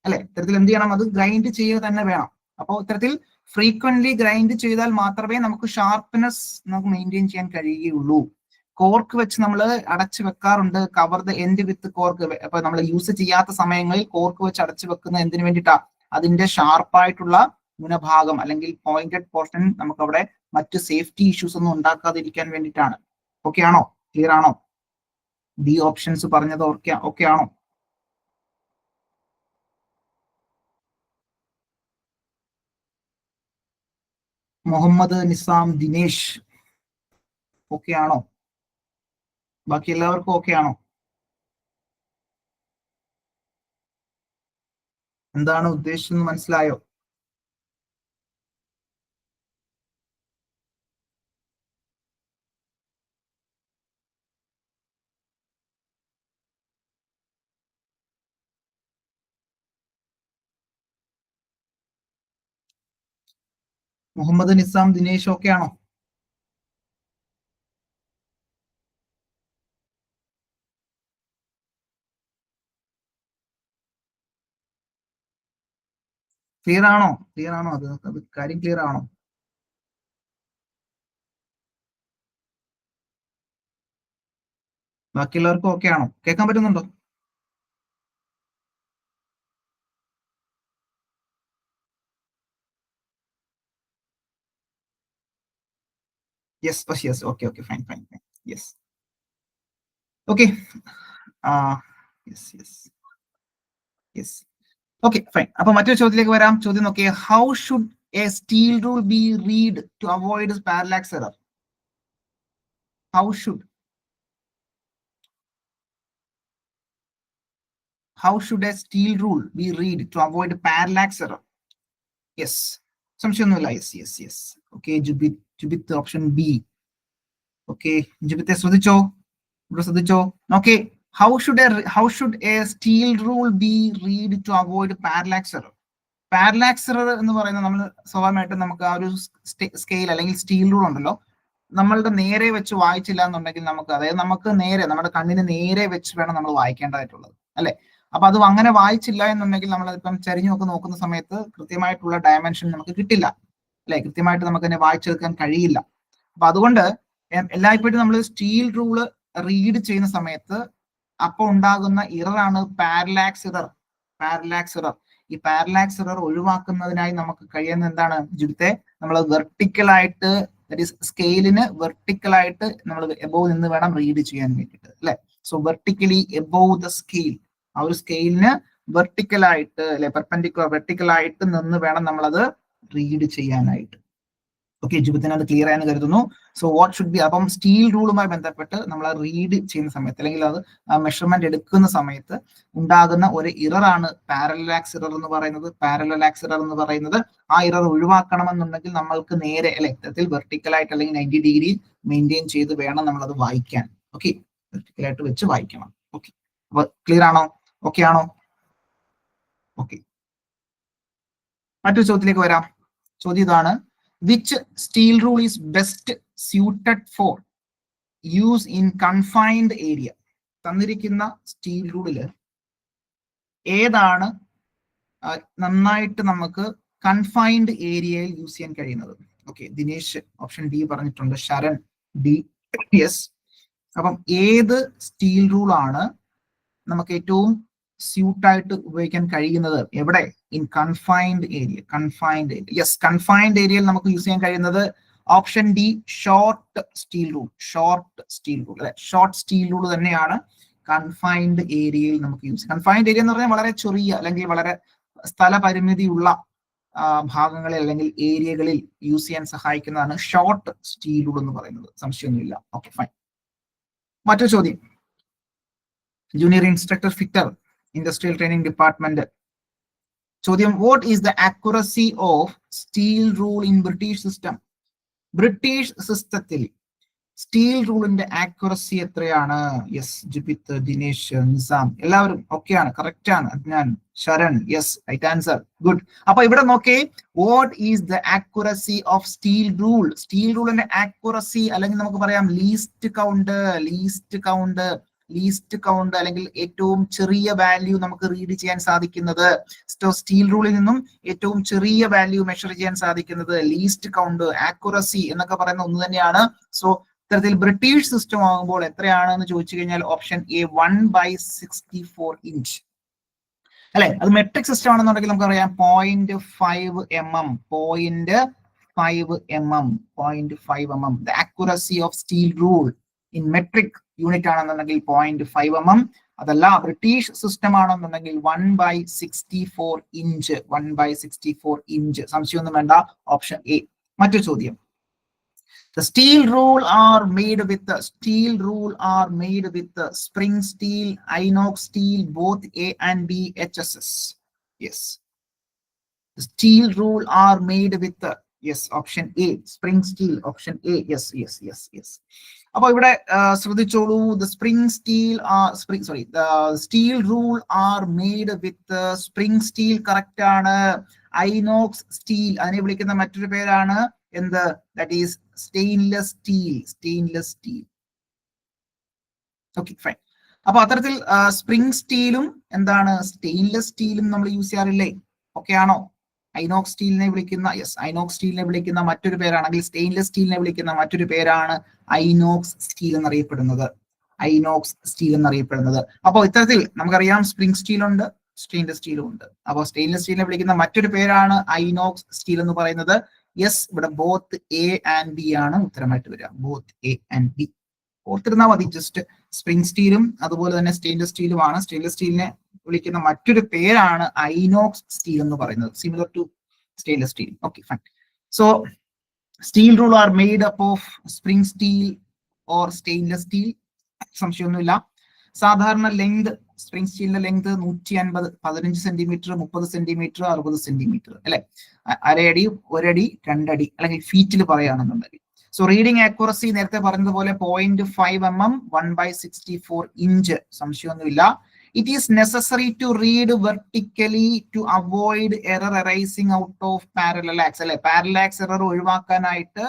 അല്ലെ. ഇത്തരത്തിൽ എന്ത് ചെയ്യണം? അത് ഗ്രൈൻഡ് ചെയ്യുക തന്നെ വേണം. അപ്പോൾ ഇത്തരത്തിൽ ഫ്രീക്വന്റ്ലി ഗ്രൈൻഡ് ചെയ്താൽ മാത്രമേ നമുക്ക് ഷാർപ്പ്നെസ് നമുക്ക് മെയിൻറ്റെയിൻ ചെയ്യാൻ കഴിയുകയുള്ളൂ. കോർക്ക് വെച്ച് നമ്മൾ അടച്ചു വെക്കാറുണ്ട്. Cover the end with cork. അപ്പൊ നമ്മൾ യൂസ് ചെയ്യാത്ത സമയങ്ങളിൽ കോർക്ക് വെച്ച് അടച്ചു വെക്കുന്ന എന്തിനു വേണ്ടിയിട്ടാ? അതിന്റെ ഷാർപ്പായിട്ടുള്ള മുനഭാഗം അല്ലെങ്കിൽ പോയിന്റഡ് പോർഷൻ നമുക്ക് അവിടെ മറ്റ് സേഫ്റ്റി ഇഷ്യൂസ് ഒന്നും ഉണ്ടാക്കാതിരിക്കാൻ വേണ്ടിയിട്ടാണ്. ഓക്കെ ആണോ? ക്ലിയർ ആണോ? ഡി ഓപ്ഷൻസ് പറഞ്ഞത് ഓക്കെ ആണോ? മുഹമ്മദ് നിസാം ദിനേശ് ഓക്കെ ആണോ? ബാക്കി എല്ലാവർക്കും ഓക്കെ ആണോ? എന്താണ് ഉദ്ദേശിച്ചത് മനസ്സിലായോ? മുഹമ്മദ് നിസാം ദിനേശ് ഓക്കെ ആണോ? ക്ലിയർ ആണോ? അത് കാര്യം ക്ലിയർ ആണോ? ബാക്കിയുള്ളവർക്കും ഓക്കെ ആണോ? കേൾക്കാൻ പറ്റുന്നുണ്ടോ? Yes, oh, yes, okay, fine. Yes. Okay. Yes. Okay, fine. അപ്പോൾ മറ്റൊരു ചോദ്യത്തിലേക്ക് വരാം. ചോദ്യം നോക്കിയേ. How should a steel rule be read to avoid parallax error? How should a steel rule be read to avoid parallax error? Yes. സംശയമൊന്നുമില്ല. Yes. Okay, Jubith option B. Okay, ജുബിത്തെ ശ്രദ്ധിച്ചോ? Okay. How should a steel rule be read to avoid parallax error? Parallax error എന്ന് പറയുന്നത് നമ്മൾ സ്വാഭാവികമായിട്ടും നമുക്ക് ആ ഒരു സ്കെയിൽ അല്ലെങ്കിൽ സ്റ്റീൽ റൂൾ ഉണ്ടല്ലോ, നമ്മളുടെ നേരെ വെച്ച് വായിച്ചില്ല എന്നുണ്ടെങ്കിൽ നമുക്ക്, അതായത് നമുക്ക് നേരെ നമ്മുടെ കണ്ണിന് നേരെ വെച്ച് വേണം നമ്മൾ വായിക്കേണ്ടതായിട്ടുള്ളത്, അല്ലെ? അപ്പൊ അത് അങ്ങനെ വായിച്ചില്ല എന്നുണ്ടെങ്കിൽ നമ്മൾ ഇപ്പം ചരിഞ്ഞൊക്കെ നോക്കുന്ന സമയത്ത് കൃത്യമായിട്ടുള്ള ഡയമെൻഷൻ നമുക്ക് കിട്ടില്ല, അല്ലെ? കൃത്യമായിട്ട് നമുക്ക് തന്നെ വായിച്ചെടുക്കാൻ കഴിയില്ല. അപ്പൊ അതുകൊണ്ട് എല്ലായ്പ്പോഴും നമ്മൾ സ്റ്റീൽ റൂള് റീഡ് ചെയ്യുന്ന സമയത്ത് അപ്പൊ ഉണ്ടാകുന്ന ഇററാണ് പാരലാക്സ് ഇറർ. ഈ പാരലാക്സ് എറർ ഒഴിവാക്കുന്നതിനായി നമുക്ക് കഴിയുന്ന എന്താണ് ജിത്തെ? നമ്മൾ വെർട്ടിക്കലായിട്ട്, സ്കെയിലിന് വെർട്ടിക്കലായിട്ട് നമ്മൾ എബോവ് നിന്ന് വേണം റീഡ് ചെയ്യാൻ വേണ്ടിയിട്ട്, അല്ലെ? So vertically above the scale, ആ ഒരു സ്കെയിലിന് വെർട്ടിക്കലായിട്ട്, അല്ലെ, വെർട്ടിക്കലായിട്ട് നിന്ന് വേണം നമ്മളത് റീഡ് ചെയ്യാനായിട്ട്. ഓക്കെ, ജുബിത്തിന് അത് ക്ലിയർ ആയെന്ന് കരുതുന്നു. സോ വാട്ട് ഷുഡ് ബി, അപ്പം സ്റ്റീൽ റൂളുമായി ബന്ധപ്പെട്ട് നമ്മൾ റീഡ് ചെയ്യുന്ന സമയത്ത് അല്ലെങ്കിൽ അത് മെഷർമെന്റ് എടുക്കുന്ന സമയത്ത് ഉണ്ടാകുന്ന ഒരു ഇററാണ് പാരലാക്സ് ഇറർ എന്ന് പറയുന്നത്. ആ ഇറർ ഒഴിവാക്കണമെന്നുണ്ടെങ്കിൽ നമ്മൾക്ക് നേരെ, അല്ലെ, ഇത്തരത്തിൽ വെർട്ടിക്കലായിട്ട് അല്ലെങ്കിൽ 90 ഡിഗ്രി മെയിൻറ്റെയിൻ ചെയ്ത് വേണം നമ്മളത് വായിക്കാൻ. ഓക്കെ, വെർട്ടിക്കലായിട്ട് വെച്ച് വായിക്കണം. ഓക്കെ, അപ്പൊ ക്ലിയർ ആണോ? ഓക്കെ ആണോ? ഓക്കെ, മറ്റൊരു ചോദ്യത്തിലേക്ക് വരാം. ചോദ്യം ഇതാണ്: which steel rule is best suited for use in confined area? തന്നിരിക്കുന്ന സ്റ്റീൽ റൂളില് ഏതാണ് നന്നായിട്ട് നമുക്ക് കൺഫൈൻഡ് ഏരിയയിൽ യൂസ് ചെയ്യാൻ കഴിയുന്നത്? ഓക്കെ, ദിനേശ് ഓപ്ഷൻ ഡി പറഞ്ഞിട്ടുണ്ട്, ശരൺ ഡി. യെസ്. അപ്പം ഏത് സ്റ്റീൽ റൂൾ ആണ് നമുക്ക് ഏറ്റവും സ്യൂട്ടായിട്ട് ഉപയോഗിക്കാൻ കഴിയുന്നത്? എവിടെ? In confined area. Yes, confined ഏരിയയിൽ നമുക്ക് യൂസ് ചെയ്യാൻ കഴിയുന്നത് option D, short steel rule. അല്ലെ, ഷോർട്ട് സ്റ്റീൽ റൂൾ തന്നെയാണ് കൺഫൈൻഡ് ഏരിയയിൽ നമുക്ക് യൂസ്. കൺഫൈൻഡ് ഏരിയ എന്ന് പറഞ്ഞാൽ വളരെ ചെറിയ അല്ലെങ്കിൽ വളരെ സ്ഥലപരിമിതിയുള്ള ഭാഗങ്ങളിൽ അല്ലെങ്കിൽ ഏരിയകളിൽ യൂസ് ചെയ്യാൻ സഹായിക്കുന്നതാണ് ഷോർട്ട് സ്റ്റീൽ റൂൾ എന്ന് പറയുന്നത്. സംശയമൊന്നുമില്ല. Okay, fine. മറ്റൊരു ചോദ്യം. Junior instructor fitter, industrial training department. ചോദ്യം: what is the accuracy of steel rule in British system? British സിസ്റ്റത്തിൽ സ്റ്റീൽ റൂളിന്റെ ആക്യുറസി എത്രയാണ്? യെസ്, ജിപിത്ത്, ദിനേശ്, നിസാം, എല്ലാവരും ഓക്കെയാണ്, കറക്റ്റ് ആണ്. Adnan, Sharan, yes, right answer, good. അപ്പൊ ഇവിടെ നോക്കേ, what is the accuracy of steel rule? Steel റൂളിന്റെ ആക്യുറസി, അല്ലെങ്കിൽ നമുക്ക് പറയാം ലീസ്റ്റ് കൗണ്ട് അല്ലെങ്കിൽ ഏറ്റവും ചെറിയ വാല്യൂ നമുക്ക് റീഡ് ചെയ്യാൻ സാധിക്കുന്നത്, സ്റ്റീൽ റൂളിൽ നിന്നും ഏറ്റവും ചെറിയ വാല്യൂ മെഷർ ചെയ്യാൻ സാധിക്കുന്നത് ലീസ്റ്റ് കൗണ്ട്, ആക്യുറസി എന്നൊക്കെ പറയുന്ന ഒന്ന് തന്നെയാണ്. സോ ഇത്തരത്തിൽ ബ്രിട്ടീഷ് സിസ്റ്റം ആകുമ്പോൾ എത്രയാണ് എന്ന് ചോദിച്ചു കഴിഞ്ഞാൽ ഓപ്ഷൻ എ 1/64 ഇഞ്ച്, അല്ലെ? അത് മെട്രിക് സിസ്റ്റം ആണെന്നുണ്ടെങ്കിൽ നമുക്കറിയാം 0.5 mm. The accuracy of steel rule in metric unit ആണെന്നുണ്ടെങ്കിൽ 0.5 mm. അതല്ല ബ്രിട്ടീഷ് സിസ്റ്റം ആണെന്നുണ്ടെങ്കിൽ 1/64 ഇഞ്ച്. സംശയമൊന്നും വേണ്ട, ഓപ്ഷൻ എ. മറ്റൊരു ചോദ്യം. The steel rule are made with spring steel, inox steel, both A and B HSS. Yes. The steel rule are made with yes, option A, spring steel, option A. Yes. അപ്പൊ ഇവിടെ ശ്രദ്ധിച്ചോളൂ. The steel rule are made with spring steel, correct ആണ്. ഐനോക്സ് സ്റ്റീൽ, അതിനെ വിളിക്കുന്ന മറ്റൊരു പേരാണ് എന്ത്? That is stainless steel. Okay, fine. അപ്പൊ അത്തരത്തിൽ സ്പ്രിംഗ് സ്റ്റീലും എന്താണ് സ്റ്റെയിൻലെസ് സ്റ്റീലും നമ്മൾ യൂസ് ചെയ്യാറില്ലേ? ഓക്കെ ആണോ? ഐനോക്സ് സ്റ്റീലിനെ വിളിക്കുന്ന മറ്റൊരു പേരാണെങ്കിൽ സ്റ്റെയിൻലെസ് സ്റ്റീലിനെ വിളിക്കുന്ന മറ്റൊരു പേരാണ് ഐനോക്സ് സ്റ്റീൽ എന്നറിയപ്പെടുന്നത്. അപ്പോൾ ഇത്തരത്തിൽ നമുക്കറിയാം സ്പ്രിംഗ് സ്റ്റീൽ ഉണ്ട്, സ്റ്റെയിൻലെസ് സ്റ്റീലും ഉണ്ട്. അപ്പോൾ സ്റ്റെയിൻലെസ് സ്റ്റീലിനെ വിളിക്കുന്ന മറ്റൊരു പേരാണ് ഐനോക്സ് സ്റ്റീൽ എന്ന് പറയുന്നത്. യെസ്, ഇവിടെ ബോത്ത് എ ആൻഡ് ബി ആണ് ഉത്തരമായിട്ട് വരിക. ബോത്ത് എ ആൻഡ് ബി ഓർത്തിരുന്നാൽ മതി. ജസ്റ്റ് സ്പ്രിംഗ് സ്റ്റീലും അതുപോലെ തന്നെ സ്റ്റെയിൻലെസ് സ്റ്റീലുമാണ്. സ്റ്റെയിൻലെസ് സ്റ്റീലിനെ വിളിക്കുന്ന മറ്റൊരു പേരാണ് ഐനോക്സ് സ്റ്റീൽ എന്ന് പറയുന്നത്, similar to stainless steel. Okay, fine. So steel rule are made up of spring steel or stainless steel, സംശയമൊന്നുമില്ല. സാധാരണ ലെങ്ത്, സ്പ്രിംഗ് സ്റ്റീലിന്റെ ലെങ്ത് 150, 15 സെന്റിമീറ്റർ, 30 സെന്റിമീറ്റർ, 60 സെന്റിമീറ്റർ അല്ലെ. അരയടി, ഒരടി, 2 അടി അല്ലെങ്കിൽ ഫീറ്റിൽ പറയുകയാണെന്നുണ്ടെങ്കിൽ. സോ റീഡിംഗ് ആക്യുറസി നേരത്തെ പറഞ്ഞതുപോലെ 0.5 mm, 1/64 ഇഞ്ച്, സംശയമൊന്നുമില്ല. It is necessary to read vertically to avoid error arising out of parallax അല്ലെ. പാരലാക്സ് എറർ ഒഴിവാക്കാനായിട്ട്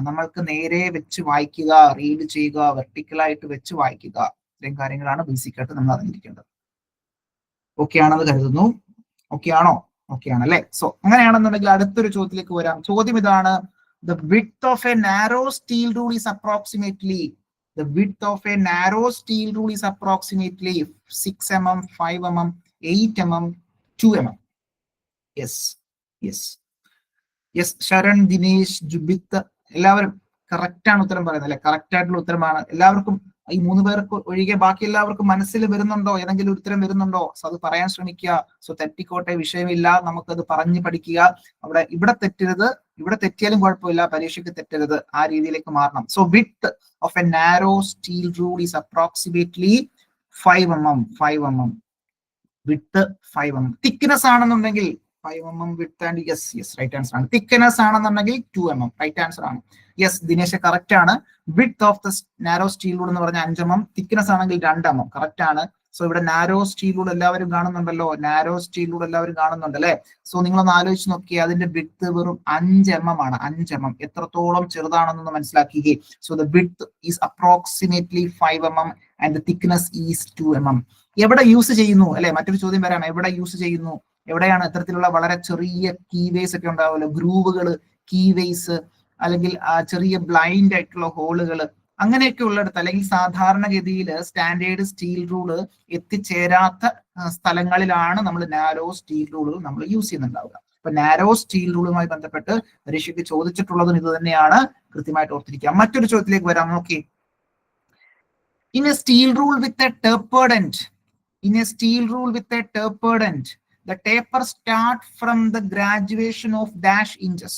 നമ്മൾക്ക് നേരെ വെച്ച് വായിക്കുക, റീഡ് ചെയ്യുക, വെർട്ടിക്കലായിട്ട് വെച്ച് വായിക്കുക. ഇത്രയും കാര്യങ്ങളാണ് ബേസിക് ആയിട്ട് നമ്മൾ അറിഞ്ഞിരിക്കേണ്ടത്. ഓക്കെ ആണെന്ന് കരുതുന്നു. ഓക്കെ ആണോ? ഓക്കെ ആണല്ലേ. സോ അങ്ങനെയാണെന്നുണ്ടെങ്കിൽ അടുത്തൊരു ചോദ്യത്തിലേക്ക് വരാം. ചോദ്യം ഇതാണ്: the width of a narrow steel rule is approximately 6 mm, 5 mm, 8 mm, 2 mm. Yes Sharan, Dinesh, Jubith എല്ലാവരും കറക്റ്റ് ആണ് ഉത്തരം പറയുന്നത് അല്ലെ. കറക്റ്റ് ആയിട്ടുള്ള ഉത്തരമാണ്. എല്ലാവർക്കും, ഈ 3 പേർക്ക് ഒഴികെ ബാക്കി എല്ലാവർക്കും മനസ്സിൽ വരുന്നുണ്ടോ? ഏതെങ്കിലും ഉത്തരം വരുന്നുണ്ടോ? സോ അത് പറയാൻ ശ്രമിക്കുക. സോ തെറ്റിക്കോട്ടെ, വിഷയമില്ല, നമുക്കത് പറഞ്ഞു പഠിക്കുക. ഇവിടെ തെറ്റരുത്, ഇവിടെ തെറ്റിയാലും കുഴപ്പമില്ല, പരീക്ഷയ്ക്ക് തെറ്റരുത്, ആ രീതിയിലേക്ക് മാറണം. So width of a narrow steel rule is approximately 5 mm. Width 5 mm. Thickness ആണെന്നുണ്ടെങ്കിൽ 5 mm width and yes right answer ആണ്. തിക്നെസ് ആണെന്നുണ്ടെങ്കിൽ 2 mm റൈറ്റ് ആൻസർ ആണ്. യെസ് ദിനേശ് കറക്റ്റ് ആണ്. Width of the narrow steel rule എന്ന് പറഞ്ഞാൽ 5 mm, തിക്നെസ് ആണെങ്കിൽ 2 mm കറക്റ്റ് ആണ്. സോ ഇവിടെ നാരോ സ്റ്റീൽ റൂൾ എല്ലാവരും കാണുന്നുണ്ടല്ലോ, നാരോ സ്റ്റീൽ റൂൾ എല്ലാവരും കാണുന്നുണ്ട് അല്ലെ. സോ നിങ്ങളൊന്ന് ആലോചിച്ച് നോക്കിയാൽ അതിന്റെ വിഡ്ത്ത് വെറും 5 mm ആണ്. 5 mm എത്രത്തോളം ചെറുതാണെന്നൊന്ന് മനസ്സിലാക്കിയേ. So the width is approximately 5 mm and the thickness is 2 mm. എവിടെ യൂസ് ചെയ്യുന്നു അല്ലെ? മറ്റൊരു ചോദ്യം വരാം. എവിടെ യൂസ് ചെയ്യുന്നു? എവിടെയാണ് ഇത്തരത്തിലുള്ള വളരെ ചെറിയ കീവേസ് ഒക്കെ ഉണ്ടാവുമല്ലോ, ഗ്രൂവുകൾ, കീവേസ്, അല്ലെങ്കിൽ ചെറിയ ബ്ലൈൻഡ് ആയിട്ടുള്ള ഹോളുകൾ, അങ്ങനെയൊക്കെ ഉള്ളിടത്ത്, അല്ലെങ്കിൽ സാധാരണഗതിയിൽ സ്റ്റാൻഡേർഡ് സ്റ്റീൽ റൂള് എത്തിച്ചേരാത്ത സ്ഥലങ്ങളിലാണ് നമ്മൾ നാരോ സ്റ്റീൽ റൂൾ നമ്മൾ യൂസ് ചെയ്യുന്നുണ്ടാവുക. അപ്പൊ നാരോ സ്റ്റീൽ റൂളുമായി ബന്ധപ്പെട്ട് പരീക്ഷയ്ക്ക് ചോദിച്ചിട്ടുള്ളതും ഇത് തന്നെയാണ്, കൃത്യമായിട്ട് ഓർത്തിരിക്കുക. മറ്റൊരു ചോദ്യത്തിലേക്ക് വരാം. നോക്കി, in A steel rule with a tapered end, the taper start from the graduation of dash inches.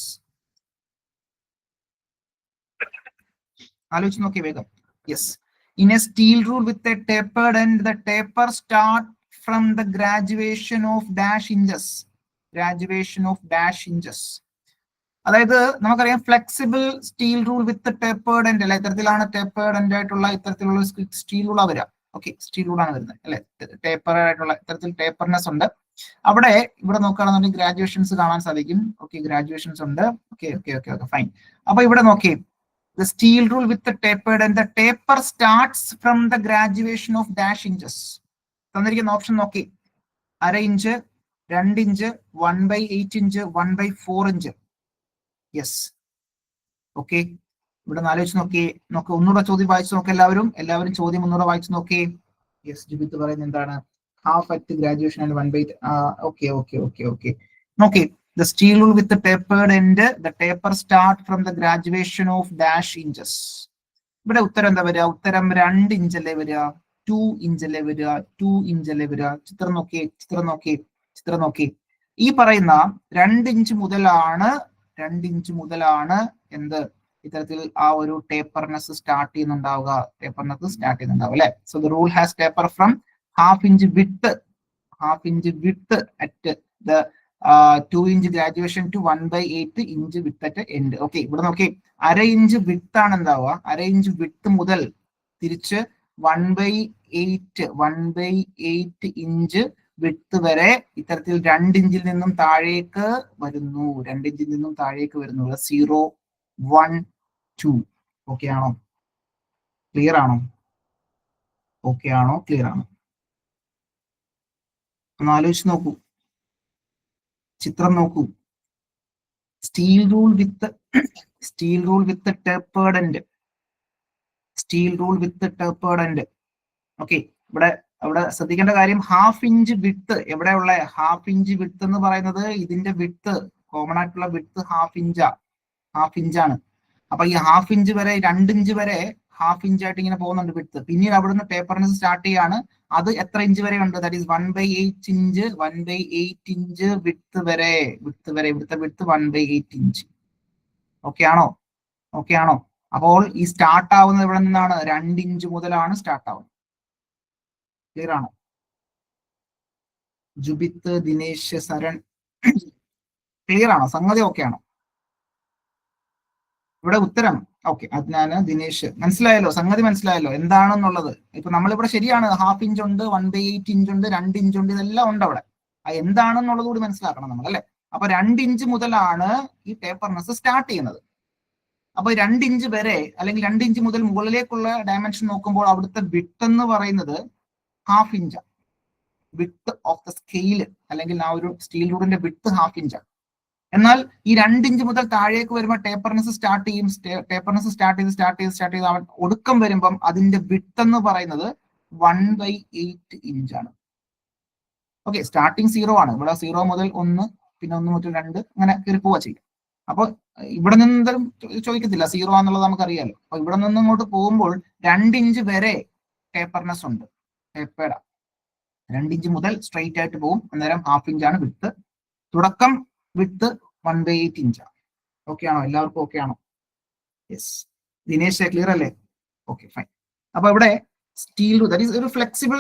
ആലോചിച്ച് നോക്കി വേഗം. Yes, in a steel rule with a tapered end, the taper start from the graduation of dash inches. അതായത് നമുക്കറിയാം ഫ്ലെക്സിബിൾ സ്റ്റീൽ റൂൾ വിത്ത് ടേപ്പേർഡ് എൻഡ് അല്ലെ. ഇത്തരത്തിലാണ് ടേപ്പേർഡ് എൻഡ് ആയിട്ടുള്ള ഇത്തരത്തിലുള്ള സ്റ്റീൽ റൂളാ വരിക. ഓക്കെ, സ്റ്റീൽ റൂളാണ് വരുന്നത് അല്ലെ. ടേപ്പർ ആയിട്ടുള്ള ഇത്തരത്തിൽ ടേപ്പർനെസ് ഉണ്ട്. ഇവിടെ നോക്കുകയാണെന്നുണ്ടെങ്കിൽ ഗ്രാജുവേഷൻസ് കാണാൻ സാധിക്കും. ഓക്കെ, ഗ്രാജുവേഷൻസ് ഉണ്ട്. Okay fine. അപ്പൊ ഇവിടെ നോക്കി, the steel rule with the tapered and the taper starts from the graduation of dash inches. തന്നിരിക്കുന്ന ഓപ്ഷൻ നോക്കി, 1/2 inch, 2 inch, 1/8 inch, 1/4 inch. Yes, okay, ഇവിടെ ആലോചിച്ച് നോക്കി. ഒന്നുകൂടെ ചോദ്യം വായിച്ചു നോക്കി. എല്ലാവരും ചോദ്യം ഒന്നുകൂടെ വായിച്ചു നോക്കി. യെസ്, ജിബിത്ത് പറയുന്നത് എന്താണ്? Half at graduation and 1/8. Okay. നോക്കി, the steel rule with the tapered end, the taper start from the graduation of dash inches. ഇവിടെ ഉത്തരം എന്താ വരിക? ഉത്തരം 2 ഇഞ്ചല്ലേ വരിക, 2 ഇഞ്ചല്ലേ വരിക, 2 ഇഞ്ചല്ലേ വരിക. ചിത്രം നോക്കി. ഈ പറയുന്ന 2 ഇഞ്ച് മുതലാണ് എന്ത് ഇത്തരത്തിൽ ആ ഒരു ടേപ്പർനെസ് സ്റ്റാർട്ട് ചെയ്യുന്നുണ്ടാവുക അല്ലെ. So the rule has taper from half inch width at the 2 inch graduation to 1/8 inch width at end. Okay, ഇവിടെ നോക്കി, 1/2 ഇഞ്ച് വിഡ്ത്ത് ആണ് ഉണ്ടാവുക. 1/2 ഇഞ്ച് വിഡ്ത്ത് മുതൽ തിരിച്ച് 1/8 ഇഞ്ച് വിഡ്ത്ത് വരെ ഇത്തരത്തിൽ 2 ഇഞ്ചിൽ നിന്നും താഴേക്ക് വരുന്നു. 0, 1, 2. ഓക്കെ ആണോ? ക്ലിയർ ആണോ? ഒന്ന് ആലോചിച്ച് നോക്കൂ, ചിത്രം നോക്കൂ. സ്റ്റീൽ റൂൾ വിത്ത് ടേപ്പേർഡ് എൻഡ്. ഓക്കെ, അവിടെ ശ്രദ്ധിക്കേണ്ട കാര്യം, 1/2 ഇഞ്ച് വിഡ്ത്ത് എവിടെയുള്ള 1/2 ഇഞ്ച് വിഡ്ത്ത് എന്ന് പറയുന്നത് ഇതിന്റെ വിഡ്ത്ത് കോമൺ ആയിട്ടുള്ള വിഡ്ത്ത് ഹാഫ് ഇഞ്ചാണ്. അപ്പൊ ഈ ഹാഫ് ഇഞ്ച് വരെ 2 ഇഞ്ച് വരെ ഹാഫ് ഇഞ്ച് ആയിട്ട് ഇങ്ങനെ പോകുന്നുണ്ട് വിഡ്ത്ത്. പിന്നീട് അവിടുന്ന് ടേപ്പർനെസ് സ്റ്റാർട്ട് ചെയ്യാണ്. അത് എത്ര ഇഞ്ച് വരെ ഉണ്ട്? That is 1/8 inch, 1/8 inch width വരെ ഇവിടുത്തെ വിഡ്ത്ത് 1/8 ഇഞ്ച്. ഓക്കെ ആണോ? അപ്പോൾ ഈ സ്റ്റാർട്ട് ആവുന്നത് ഇവിടെ നിന്നാണ്? 2 ഇഞ്ച് മുതലാണ് സ്റ്റാർട്ട് ആവുന്നത്. ക്ലിയർ ആണോ? ജുബിത്ത്, ദിനേശ്, സരൺ ക്ലിയർ ആണോ? സംഗതി ഓക്കെ ആണോ? ഇവിടെ ഉത്തരം ഓക്കെ. അദ്നാന്, ദിനേശ് മനസ്സിലായല്ലോ? സംഗതി മനസ്സിലായല്ലോ എന്താണെന്നുള്ളത്? ഇപ്പൊ നമ്മളിവിടെ ശരിയാണ്, ഹാഫ് ഇഞ്ച് ഉണ്ട്, 1/8 ഇഞ്ച് ഉണ്ട്, 2 ഇഞ്ച് ഉണ്ട്, ഇതെല്ലാം ഉണ്ട് അവിടെ. എന്താണെന്നുള്ളത് കൂടി മനസ്സിലാക്കണം നമ്മൾ, അല്ലെ? അപ്പൊ 2 ഇഞ്ച് മുതലാണ് ഈ ടേപ്പർനെസ് സ്റ്റാർട്ട് ചെയ്യുന്നത്. അപ്പൊ 2 ഇഞ്ച് വരെ അല്ലെങ്കിൽ 2 ഇഞ്ച് മുതൽ മുകളിലേക്കുള്ള ഡയമെൻഷൻ നോക്കുമ്പോൾ അവിടുത്തെ വിഡ്ത്ത് എന്ന് പറയുന്നത് ഹാഫ് ഇഞ്ചാണ്. വിഡ്ത്ത് ഓഫ് ദ സ്കെയിൽ അല്ലെങ്കിൽ ആ ഒരു സ്റ്റീൽ റൂഡിന്റെ വിഡ്ത്ത് ഹാഫ് ഇഞ്ചാണ്. എന്നാൽ ഈ 2 ഇഞ്ച് മുതൽ താഴേക്ക് വരുമ്പോൾ ടേപ്പർനെസ് സ്റ്റാർട്ട് ചെയ്യും. ടേപ്പർനെസ് സ്റ്റാർട്ട് ചെയ്ത് ഒടുക്കം വരുമ്പം അതിന്റെ വിഡ്ത്ത് എന്ന് പറയുന്നത് 1/8 ഇഞ്ചാണ്. ഓക്കെ, സ്റ്റാർട്ടിങ് 0 ആണ്. ഇവിടെ 0 മുതൽ 1, പിന്നെ 1 മുതൽ 2 അങ്ങനെ കയറി പോവുക ചെയ്യും. അപ്പൊ ഇവിടെ നിന്ന് എന്തായാലും ചോദിക്കത്തില്ല, 0 ആണെന്നുള്ളത് നമുക്കറിയാലോ. അപ്പൊ ഇവിടെ നിന്ന് ഇങ്ങോട്ട് പോകുമ്പോൾ 2 ഇഞ്ച് വരെ ടേപ്പർനെസ് ഉണ്ട്. ടേപ്പേഡ 2 ഇഞ്ച് മുതൽ സ്ട്രെയിറ്റ് ആയിട്ട് പോകും. അന്നേരം ഹാഫ് ഇഞ്ചാണ് വിഡ്ത്ത്. തുടക്കം വിഡ്ത്ത് 1/8 ഇഞ്ചാണ്. ഓക്കെ ആണോ? എല്ലാവർക്കും ഓക്കെ ആണോ? യെസ്. ദിനേശ് ക്ലിയർ അല്ലേ? Okay, fine. അപ്പൊ ഇവിടെ സ്റ്റീൽ റൂൾ, ദാറ്റ് ഈസ് ഒരു ഫ്ലെക്സിബിൾ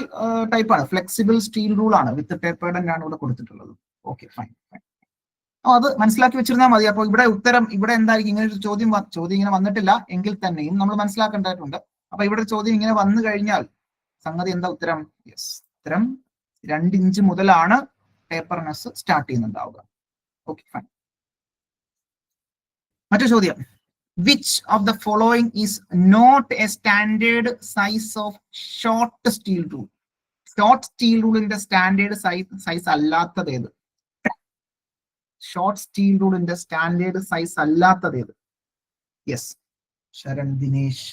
ടൈപ്പ് ആണ്. ഫ്ലെക്സിബിൾ സ്റ്റീൽ റൂൾ ആണ്. വിത്ത് ടേപ്പേർഡ് ആണ് ഇവിടെ കൊടുത്തിട്ടുള്ളത്. Okay, fine. അത് മനസ്സിലാക്കി വെച്ചിരുന്നാൽ മതി. അപ്പോൾ ഇവിടെ ഉത്തരം ഇവിടെ എന്തായിരിക്കും? ഇങ്ങനെ ഒരു ചോദ്യം ഇങ്ങനെ വന്നിട്ടില്ല എങ്കിൽ തന്നെയും നമ്മൾ മനസ്സിലാക്കേണ്ടതായിട്ടുണ്ട്. അപ്പൊ ഇവിടെ ചോദ്യം ഇങ്ങനെ വന്നു കഴിഞ്ഞാൽ സംഗതി എന്താ ഉത്തരം? യെസ്, ഉത്തരം 2 ഇഞ്ച് മുതലാണ് ടേപ്പർനെസ് സ്റ്റാർട്ട് ചെയ്യുന്നുണ്ടാവുക. Okay, fine. മറ്റൊരു ചോദ്യം, which of the following is not a standard size of short steel rule? Short steel റൂളിന്റെ സ്റ്റാൻഡേർഡ് സൈസ് അല്ലാത്തത് ഏത്? ഷോർട്ട് സ്റ്റീൽ റൂളിന്റെ സ്റ്റാൻഡേർഡ് സൈസ് അല്ലാത്തത് ഏത്? Yes, Sharan, Dinesh,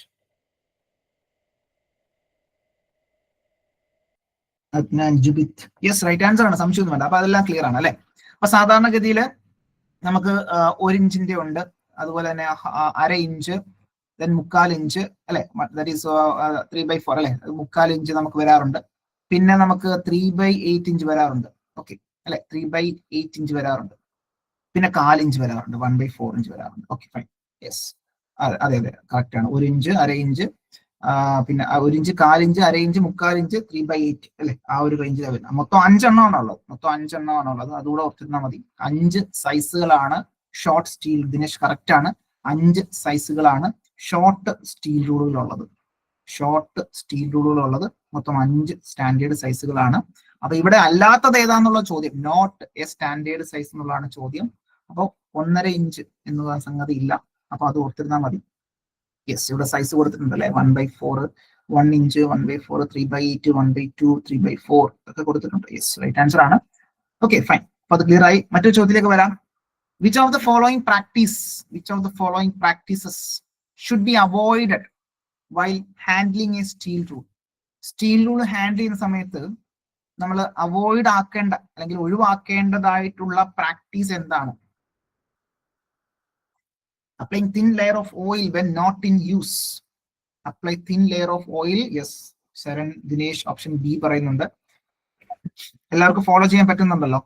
Adnan, Jubith. Yes, right answer ആണ്, സംശയമൊന്നും വേണ്ട. അപ്പൊ അതെല്ലാം ക്ലിയർ ആണ്, അല്ലെ? അപ്പൊ സാധാരണഗതിയിൽ നമുക്ക് 1 ഇഞ്ചിന്റെ ഉണ്ട്, അതുപോലെ തന്നെ 1/2 ഇഞ്ച്, ദെൻ 1/4 ഇഞ്ച്, അല്ലെ? ദാറ്റ് ഈസ് 3/4, അല്ലെ? 1/4 ഇഞ്ച് നമുക്ക് വരാറുണ്ട്. പിന്നെ നമുക്ക് 3/8 ഇഞ്ച് വരാറുണ്ട്. ഓക്കെ, അല്ലെ? 3/8 ഇഞ്ച് വരാറുണ്ട്. പിന്നെ 1/4 ഇഞ്ച് വരാറുണ്ട്, 1/4 ഇഞ്ച് വരാറുണ്ട്. Okay, fine. യെസ്, അതെ കറക്റ്റ് ആണ്. 1 ഇഞ്ച്, 1/2 ഇഞ്ച്, പിന്നെ 1 ഇഞ്ച്, 1/4 ഇഞ്ച്, 1/2 ഇഞ്ച്, 1/4 ഇഞ്ച്, 3/8, അല്ലെ? ആ ഒരു റേഞ്ചിലാണ് വരുന്നത്. മൊത്തം 5 എണ്ണമാണുള്ളത്. അതുകൂടെ ഓർത്തിരുന്നാൽ മതി. 5 സൈസുകളാണ് ഷോർട്ട് സ്റ്റീൽ. ദിനേശ് കറക്റ്റ് ആണ്. 5 സൈസുകളാണ് ഷോർട്ട് സ്റ്റീൽ റൂളുകളുള്ളത്. മൊത്തം 5 സ്റ്റാൻഡേർഡ് സൈസുകളാണ്. അപ്പൊ ഇവിടെ അല്ലാത്തത് ഏതാന്നുള്ള ചോദ്യം, നോട്ട് എ സ്റ്റാൻഡേർഡ് സൈസ് എന്നുള്ളതാണ് ചോദ്യം. അപ്പൊ 1.5 ഇഞ്ച് എന്നുള്ള സംഗതി ഇല്ല. അപ്പൊ അത് ഓർത്തിരുന്നാൽ മതി. യെസ്, ഇവിടെ സൈസ് കൊടുത്തിട്ടുണ്ടല്ലേ? 1/4, 1 ഇഞ്ച്, 1/4, 3/8, 1/2, 3/4 ഒക്കെ കൊടുത്തിട്ടുണ്ട്. യെസ്, റൈറ്റ് ആൻസർ ആണ്. Okay, fine. അപ്പൊ അത് ക്ലിയർ ആയി. മറ്റൊരു ചോദ്യത്തിലേക്ക് വരാം. Which of the following practices should be avoided while handling a steel rule? Steel rule handle ചെയ്യുന്ന സമയത്ത് നമ്മൾ അവോയ്ഡ് ആക്കേണ്ട അല്ലെങ്കിൽ ഒഴിവാക്കേണ്ടതായിട്ടുള്ള പ്രാക്ടീസ് എന്താണ്? Applying thin layer of oil when not in use. Apply thin layer of oil. Yes, Sharan, Dinesh option B പറയുന്നുണ്ട്. എല്ലാവർക്കും ഫോളോ ചെയ്യാൻ പറ്റുന്നുണ്ടല്ലോ?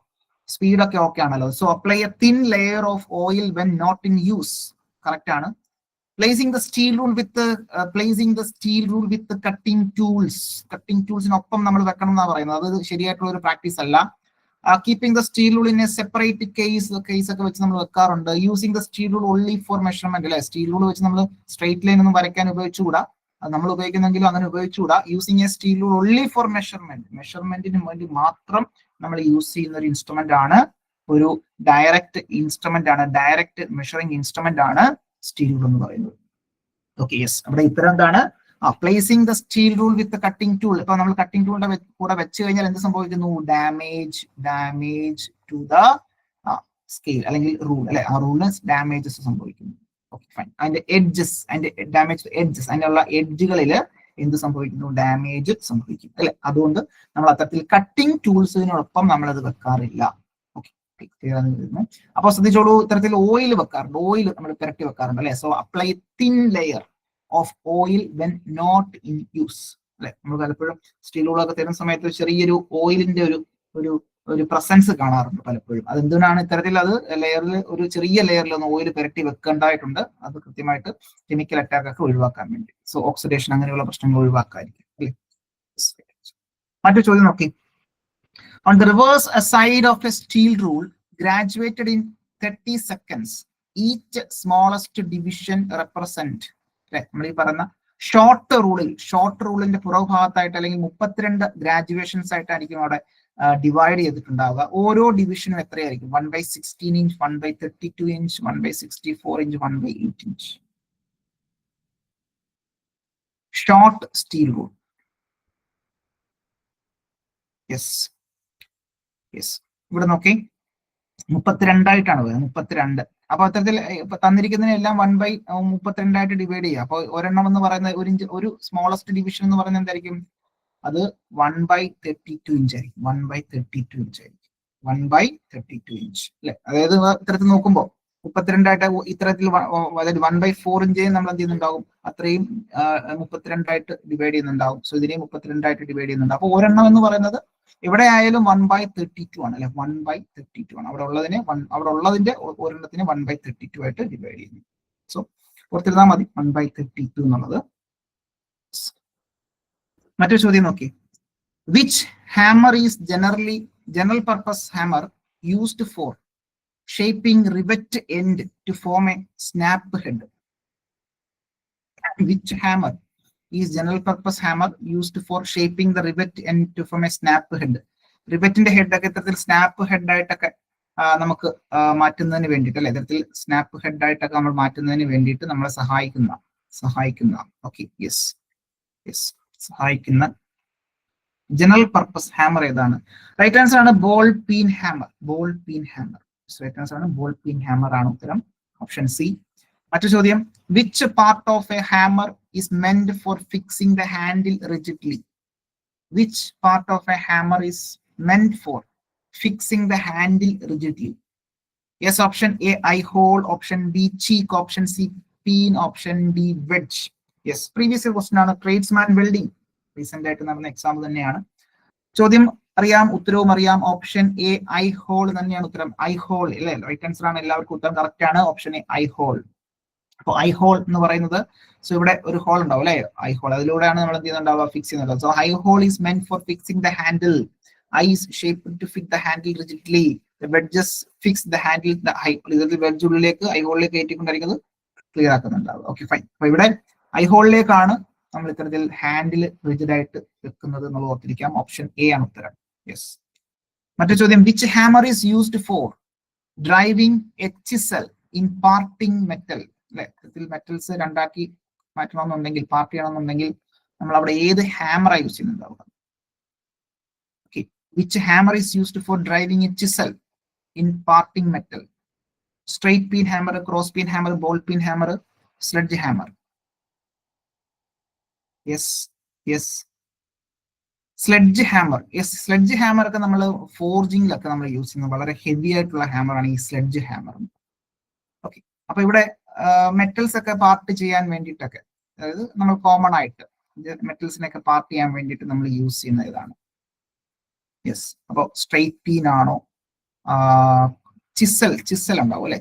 സ്പീഡ് ഒക്കെ ഓക്കെ ആണല്ലോ? So apply a thin layer of oil when not in use. Correct ആണ്. Placing the steel rule with cutting tools. Cutting ടൂൾസിനൊപ്പം നമ്മൾ വെക്കണം എന്നാണ് പറയുന്നത്. അത് ശരിയായിട്ടുള്ള ഒരു പ്രാക്ടീസ് അല്ല. Keeping the steel rule in a separate case ഒക്കെ വെച്ച് നമ്മൾ വെക്കാറുണ്ട്. Using the steel rule only for measurement, അല്ലെ? സ്റ്റീൽ റൂൾ വെച്ച് നമ്മൾ സ്ട്രേറ്റ് ലൈൻ ഒന്നും വരയ്ക്കാൻ ഉപയോഗിച്ചുകൂടാ. അത് നമ്മൾ ഉപയോഗിക്കുന്നെങ്കിലും അങ്ങനെ ഉപയോഗിച്ചുകൂടാ. Using a steel rule only for മെഷർമെന്റിന് വേണ്ടി മാത്രം നമ്മൾ യൂസ് ചെയ്യുന്ന ഒരു ഇൻസ്ട്രുമെന്റ് ആണ്, ഒരു ഡയറക്റ്റ് മെഷറിംഗ് ഇൻസ്ട്രുമെന്റ് ആണ് സ്റ്റീൽ റൂൾ എന്ന് പറയുന്നത്. Okay, yes. അവിടെ ഇത്തരം എന്താണ്? Placing the steel rule with cutting tool. ഇപ്പൊ നമ്മൾ കട്ടിംഗ് ടൂളിന്റെ കൂടെ വെച്ച് കഴിഞ്ഞാൽ എന്ത് സംഭവിക്കുന്നു? ഡാമേജ് ടു ദ സ്കെയിൽ അല്ലെങ്കിൽ റൂൾ, അല്ലെ? ആ റൂളിന് ഡാമേജസ് സംഭവിക്കുന്നു. Okay, fine. അതിന്റെ അതിനുള്ള എഡ്ജുകളിൽ എന്ത് സംഭവിക്കുന്നു? ഡാമേജ് സംഭവിക്കും, അല്ലെ? അതുകൊണ്ട് നമ്മൾ അത്തരത്തിൽ കട്ടിംഗ് ടൂൾസിനോടൊപ്പം നമ്മൾ അത് വെക്കാറില്ല. ഓക്കെ, അപ്പൊ ശ്രദ്ധിച്ചോളൂ, ഇത്തരത്തിൽ ഓയിൽ വെക്കാറുണ്ട്, ഓയിൽ നമ്മൾ പുരട്ടി വെക്കാറുണ്ട് അല്ലെ. So apply thin layer of oil when not in use അല്ലെ. നമ്മൾ പലപ്പോഴും സ്റ്റീലുകളൊക്കെ തരുന്ന സമയത്ത് ചെറിയൊരു ഓയിലിന്റെ ഒരു ഒരു പ്രസൻസ് കാണാറുണ്ട് പലപ്പോഴും. അതെന്തിനാണ് ഇത്തരത്തിൽ അത് ലെയറിൽ ഒരു ചെറിയ ലെയറിൽ ഒന്ന് ഓയിൽ പുരട്ടി വെക്കേണ്ടതായിട്ടുണ്ട്, അത് കൃത്യമായിട്ട് കെമിക്കൽ അറ്റാക്ക് ഒക്കെ ഒഴിവാക്കാൻ വേണ്ടി. സോ ഓക്സിഡേഷൻ അങ്ങനെയുള്ള പ്രശ്നങ്ങൾ ഒഴിവാക്കാതിരിക്കും അല്ലേ. മറ്റു ചോദ്യം നോക്കി. On the reverse side of a steel rule graduated in 30 seconds, each smallest division represent അല്ലെ. നമ്മൾ ഈ പറയുന്ന ഷോർട്ട് റൂളിന്റെ പുറഭാഗത്തായിട്ട് അല്ലെങ്കിൽ 32 ഗ്രാജുവേഷൻസ് ആയിട്ടായിരിക്കും അവിടെ ഡിവൈഡ് ചെയ്തിട്ടുണ്ടാവുക. ഓരോ ഡിവിഷനും എത്രയായിരിക്കും? 1/16 inch, 1/32 inch, 1/64 inch, 1/8 inch. Short steel rule. Yes yes, ഇവിടെ നോക്കി 32 വരുന്നത്, 32. അപ്പൊ അത്തരത്തിൽ തന്നിരിക്കുന്നതിനെല്ലാം 1/32 ആയിട്ട് ഡിവൈഡ് ചെയ്യുക. അപ്പൊ ഒരെണ്ണം എന്ന് പറയുന്ന ഒരു സ്മോളസ്റ്റ് ഡിവിഷൻ എന്ന് പറയുന്നത് എന്തായിരിക്കും? അത് 1/32 ഇഞ്ച് ആയിരിക്കും. 1/32 ഇഞ്ച് ആയിരിക്കും. 1/32 ഇഞ്ച് അല്ലെ. അതായത് ഇത്തരത്തിൽ നോക്കുമ്പോൾ 32 ഇത്തരത്തിൽ അതായത് 1/4 ഇഞ്ച് നമ്മൾ എന്ത് ചെയ്യുന്നുണ്ടാവും, അത്രയും 32 ഡിവൈഡ് ചെയ്യുന്നുണ്ടാവും. സോ ഇതിനെ 32 ഡിവൈഡ് ചെയ്യുന്നുണ്ട്. അപ്പൊ ഒരെണ്ണം എന്ന് പറയുന്നത് ഇവിടെ ആയാലും 1/32 ആണ് അല്ലെ. 1/32 ആണ് അവിടെ ഉള്ളതിന്റെ ഒരെണ്ണത്തിന് 1/32 ആയിട്ട് ഡിവൈഡ് ചെയ്യുന്നു. സോ ഓർത്തിരുന്നാൽ മതി 1/32 എന്നുള്ളത്. മറ്റൊരു ചോദ്യം നോക്കി. Which hammer is general purpose hammer used for shaping rivet end to form a snap head? Which hammer is general purpose hammer used for shaping the rivet end to form a snap head? റിവറ്റിന്റെ ഹെഡ് ഒക്കെ ഇത്തരത്തിൽ സ്നാപ്പ് ഹെഡ് ആയിട്ടൊക്കെ നമുക്ക് മാറ്റുന്നതിന് വേണ്ടിയിട്ട് അല്ലെ, ഇത്തരത്തിൽ സ്നാപ്പ് ഹെഡ് ആയിട്ടൊക്കെ നമ്മൾ മാറ്റുന്നതിന് വേണ്ടിയിട്ട് നമ്മളെ സഹായിക്കുന്ന ഓക്കെ യെസ് യെസ് സഹായിക്കുന്ന ജനറൽ പർപ്പസ് ഹാമർ ഏതാണ്? റൈറ്റ് ആൻസർ ആണ് ball peen hammer. Right answer ആണ് ബോൾ പീൻ ഹാമർ ആണ് ഉത്തരം, ഓപ്ഷൻ സി. മറ്റു ചോദ്യം. Which part of a hammer is meant for fixing the handle rigidly? Which part of a hammer is meant for fixing the handle rigidly? Yes, option A eye hole, option B cheek, option C peen, option D wedge. Yes, previous question ആണ്. ട്രേഡ്സ്മാൻ വെൽഡിംഗ് റീസെന്റ് ആയിട്ട് നടന്ന എക്സാം തന്നെയാണ്. ചോദ്യം അറിയാം, ഉത്തരവും അറിയാം. ഓപ്ഷൻ എ ഐ ഹോൾ തന്നെയാണ് ഉത്തരം. ഐ ഹോൾ അല്ലെ, റൈറ്റ് ആൻസർ ആണ്. എല്ലാവർക്കും ഉത്തരം കറക്റ്റ് ആണ്. Option A eye hole. അപ്പോൾ ഐ ഹോൾ എന്ന് പറയുന്നത്, സോ ഇവിടെ ഒരു ഹോൾ ഉണ്ടാവും അല്ലെ, ഐ ഹോൾ, അതിലൂടെയാണ് നമ്മൾ എന്ത് ചെയ്യുന്നുണ്ടാവുക, ഫിക്സ് ചെയ്യുന്നുണ്ടാവുക. So eye hole is meant for fixing the handle. Eye is shaped to fit the handle rigidly. The wedges fix the handle. ഇതിൽ വെഡ്ജ് ഉള്ളിലേക്ക് ഐ ഹോളിലേക്ക് കയറ്റിക്കൊണ്ടിരിക്കുന്നത് ക്ലിയർ ആക്കുന്നുണ്ടാവുക. Okay fine. അപ്പൊ ഇവിടെ ഐ ഹോളിലേക്കാണ് നമ്മൾ ഇത്തരത്തിൽ ഹാൻഡിൽ റിജിഡ് ആയിട്ട് വെക്കുന്നത് എന്നുള്ളത് ഓർത്തിരിക്കാം. ഓപ്ഷൻ എ ആണ് ഉത്തരം. യെസ്. മറ്റു ചോദ്യം. Which hammer is used for driving a chisel in parting metal? അല്ലെ, ഇത്തരത്തിൽ മെറ്റൽസ് രണ്ടാക്കി മാറ്റണമെന്നുണ്ടെങ്കിൽ, പാർട്ട് ചെയ്യണമെന്നുണ്ടെങ്കിൽ നമ്മൾ അവിടെ ഏത് ഹാമറാ യൂസ് ചെയ്യുന്നുണ്ടാവുക? Okay, which hammer is used for driving a chisel in parting metal? Straight peen hammer, cross peen hammer, ball peen hammer, sledge hammer? Yes yes, sledge hammer. Yes, sledge hammer ഒക്കെ നമ്മൾ ഫോർജിങ്ങിലൊക്കെ നമ്മൾ യൂസ് ചെയ്യുന്നത് വളരെ ഹെവി ആയിട്ടുള്ള ഹാമറാണ് ഈ സ്ലെഡ്ജ് ഹാമർ. ഓക്കെ, അപ്പൊ ഇവിടെ മെറ്റൽസ് ഒക്കെ പാർട്ട് ചെയ്യാൻ വേണ്ടിയിട്ടൊക്കെ, അതായത് നമ്മൾ കോമൺ ആയിട്ട് മെറ്റൽസിനൊക്കെ പാർട്ട് ചെയ്യാൻ വേണ്ടിയിട്ട് നമ്മൾ യൂസ് ചെയ്യുന്ന ഇതാണ്. യെസ്, അപ്പോൾ സ്ട്രെയിറ്റ് പീൻ ആണോ? ചിസൽ ഉണ്ടാവും അല്ലെ,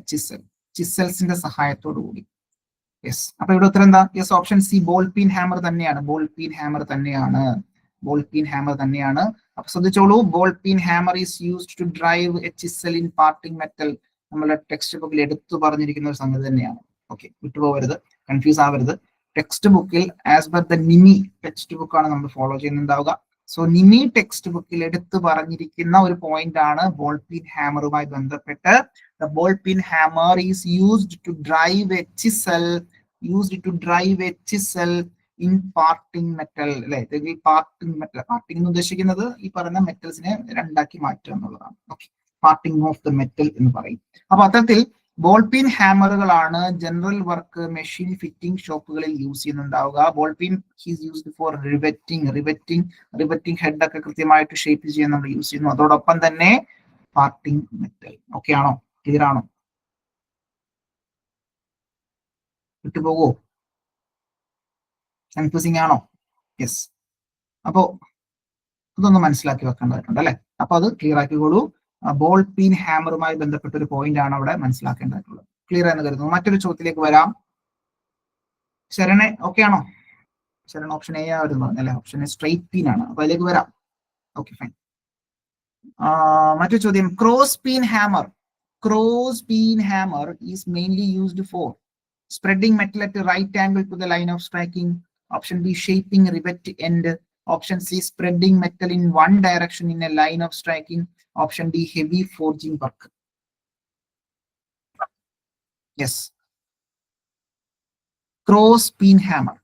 ചിസൽസിന്റെ സഹായത്തോടു കൂടി. യെസ്, അപ്പൊ ഇവിടെ ഉത്തരം എന്താ? Yes, option C ball peen hammer തന്നെയാണ്. ബോൾ പീൻ ഹാമർ തന്നെയാണ്. അപ്പൊ ശ്രദ്ധിച്ചോളൂ, ball peen hammer is used to drive a chisel in parting metal. നമ്മുടെ ടെക്സ്റ്റ് ബുക്കിൽ എടുത്തു പറഞ്ഞിരിക്കുന്ന ഒരു സംഗതി തന്നെയാണ്. ഓക്കെ, വിട്ടുപോകരുത്, കൺഫ്യൂസ് ആവരുത്. ടെക്സ്റ്റ് ബുക്കിൽ as per the NIMI text ബുക്കാണ് നമ്മൾ ഫോളോ ചെയ്യുന്നുണ്ടാവുക. സോ നിമി ടെക്സ്റ്റ് ബുക്കിൽ എടുത്തു പറഞ്ഞിരിക്കുന്ന ഒരു പോയിന്റ് ആണ് ബോൾ പീൻ ഹാമറുമായി ബന്ധപ്പെട്ട്. The ball peen hammer is used to drive a chisel in parting metal. അല്ലെ, പാർട്ടിംഗ് എന്ന് ഉദ്ദേശിക്കുന്നത് ഈ പറയുന്ന മെറ്റൽസിനെ രണ്ടാക്കി മാറ്റുക എന്നുള്ളതാണ്. Okay, parting of the metal എന്ന് പറയും. അപ്പൊ അത്തരത്തിൽ ബോൾ പീൻ ഹാമറുകളാണ് ജനറൽ വർക്ക് മെഷീൻ ഫിറ്റിംഗ് ഷോപ്പുകളിൽ യൂസ് ചെയ്യുന്നുണ്ടാവുക. Ball peen is used for riveting head ഒക്കെ കൃത്യമായിട്ട് ഷേപ്പ് ചെയ്യാൻ നമ്മൾ യൂസ് ചെയ്യുന്നു. അതോടൊപ്പം തന്നെ പാർട്ടിംഗ് മെറ്റൽ. ഓക്കെ ആണോ? ക്ലിയർ ആണോ? വിട്ടുപോകോ? കൺഫ്യൂസിംഗ് ആണോ? യെസ്. അപ്പോ അതൊന്ന് മനസ്സിലാക്കി വെക്കേണ്ടതായിട്ടുണ്ട് അല്ലെ. അപ്പൊ അത് ക്ലിയർ ആക്കിക്കോളൂ. ബോൾ പീൻ ഹാമറുമായി ബന്ധപ്പെട്ട ഒരു പോയിന്റ് ആണ് അവിടെ മനസ്സിലാക്കേണ്ടതായിട്ടുള്ളത്. ക്ലിയർ എന്ന് കരുതുന്നു. മറ്റൊരു ചോദ്യത്തിലേക്ക് വരാം. ശരണെ ഓക്കെ ആണോ? ശരണ ഓപ്ഷൻ എ ആയിരുന്നു പറഞ്ഞല്ലേ. ഓപ്ഷൻ എ സ്ട്രൈറ്റ് പീൻ ആണ്. അപ്പൊ അതിലേക്ക് വരാം. Okay fine. മറ്റൊരു ചോദ്യം, cross peen hammer. Cross peen hammer is mainly used for spreading metal at a right angle to the line of striking. Option B, shaping rivet end. Option C, spreading metal in one direction in a line of striking. Option D, heavy forging work. Yes. Cross peen hammer.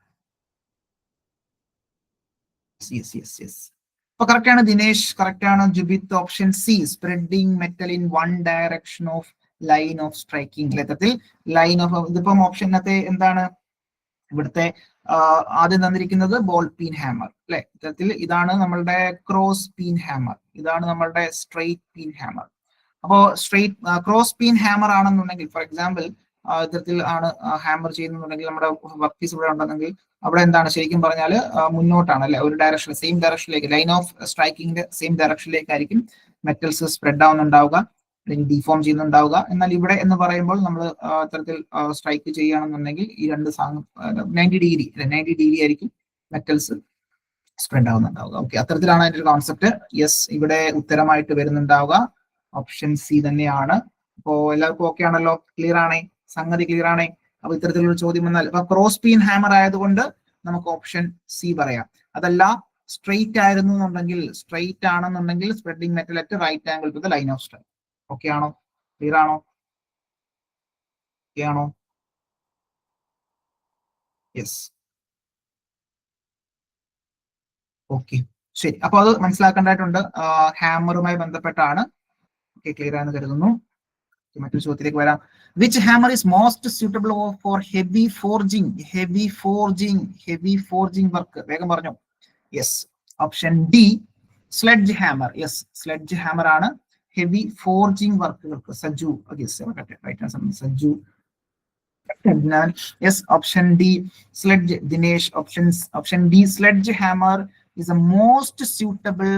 Yes. അപ്പൊ കറക്റ്റ് ആണ് ദിനേശ്, കറക്റ്റ് ആണ് Jubith. Option C, spreading metal in one direction of line of striking. യഥാർത്ഥത്തിൽ ലൈൻ ഓഫ്, ഇതിപ്പം ഓപ്ഷനകത്തെ എന്താണ് ഇവിടുത്തെ ആദ്യം തന്നിരിക്കുന്നത് ബോൾ പീൻ ഹാമർ അല്ലെ. ഇത്തരത്തിൽ ഇതാണ് നമ്മളുടെ ക്രോസ് പീൻ ഹാമർ, ഇതാണ് നമ്മളുടെ സ്ട്രെയിറ്റ് പീൻ ഹാമർ. അപ്പോ സ്ട്രെയിറ്റ് ക്രോസ് പീൻ ഹാമർ ആണെന്നുണ്ടെങ്കിൽ, ഫോർ എക്സാമ്പിൾ ഇത്തരത്തിൽ ആണ് ഹാമർ ചെയ്യുന്നുണ്ടെങ്കിൽ, നമ്മുടെ വർക്ക് പീസ് ഇവിടെ ഉണ്ടെങ്കിൽ അവിടെ എന്താണ് ശരിക്കും പറഞ്ഞാൽ മുന്നോട്ടാണ് അല്ലെ, ഒരു ഡയറക്ഷനിൽ, സെയിം ഡയറക്ഷനിലേക്ക്, ലൈൻ ഓഫ് സ്ട്രൈക്കിങ്ങിന്റെ സെയിം ഡയറക്ഷനിലേക്കായിരിക്കും മെറ്റൽസ് സ്പ്രെഡ് ആവുന്നുണ്ടാവുക, അല്ലെങ്കിൽ ഡിഫോം ചെയ്യുന്നുണ്ടാവുക. എന്നാൽ ഇവിടെ എന്ന് പറയുമ്പോൾ നമ്മൾ ഇത്തരത്തിൽ സ്ട്രൈക്ക് ചെയ്യുകയാണെന്നുണ്ടെങ്കിൽ ഈ രണ്ട് 90 ഡിഗ്രി ആയിരിക്കും മെറ്റൽസ് സ്പ്രെഡ് ആവുന്നുണ്ടാവുക. ഓക്കെ, അത്തരത്തിലാണ് അതിന്റെ ഒരു കോൺസെപ്റ്റ്. യെസ്, ഇവിടെ ഉത്തരമായിട്ട് വരുന്നുണ്ടാവുക ഓപ്ഷൻ സി തന്നെയാണ്. അപ്പോ എല്ലാവർക്കും ഓക്കെ ആണല്ലോ? ക്ലിയർ ആണേ? സംഗതി ക്ലിയർ ആണേ? അപ്പൊ ഇത്തരത്തിലുള്ള ചോദ്യം വന്നാൽ, ഇപ്പൊ ക്രോസ് പീൻ ഹാമർ ആയതുകൊണ്ട് നമുക്ക് ഓപ്ഷൻ സി പറയാം. അതല്ല സ്ട്രെയിറ്റ് ആയിരുന്നു എന്നുണ്ടെങ്കിൽ, സ്ട്രെയിറ്റ് ആണെന്നുണ്ടെങ്കിൽ spreading metal at right angle to the line of strike. Okay ആണോ? ക്ലിയർ ആണോ? ഓക്കെ ആണോ? യെസ്. ഓക്കെ, ശരി. അപ്പൊ അത് മനസ്സിലാക്കേണ്ടതായിട്ടുണ്ട്. ഹാമറുമായി ബന്ധപ്പെട്ടാണ്. ഓക്കെ, ക്ലിയർ ആണെന്ന് കരുതുന്നു. മറ്റൊരു ചോദ്യത്തിലേക്ക് വരാം. Which hammer is most suitable for heavy forging? Heavy forging work. വേഗം പറഞ്ഞു. Yes, option D, sledge hammer. Yes, sledge hammer ആണ് ഹെവി ഫോർജിങ് വർക്കുകൾക്ക്. Saju, Saju. Yes, option D sledge. Dinesh, option D sledge hammer is the most suitable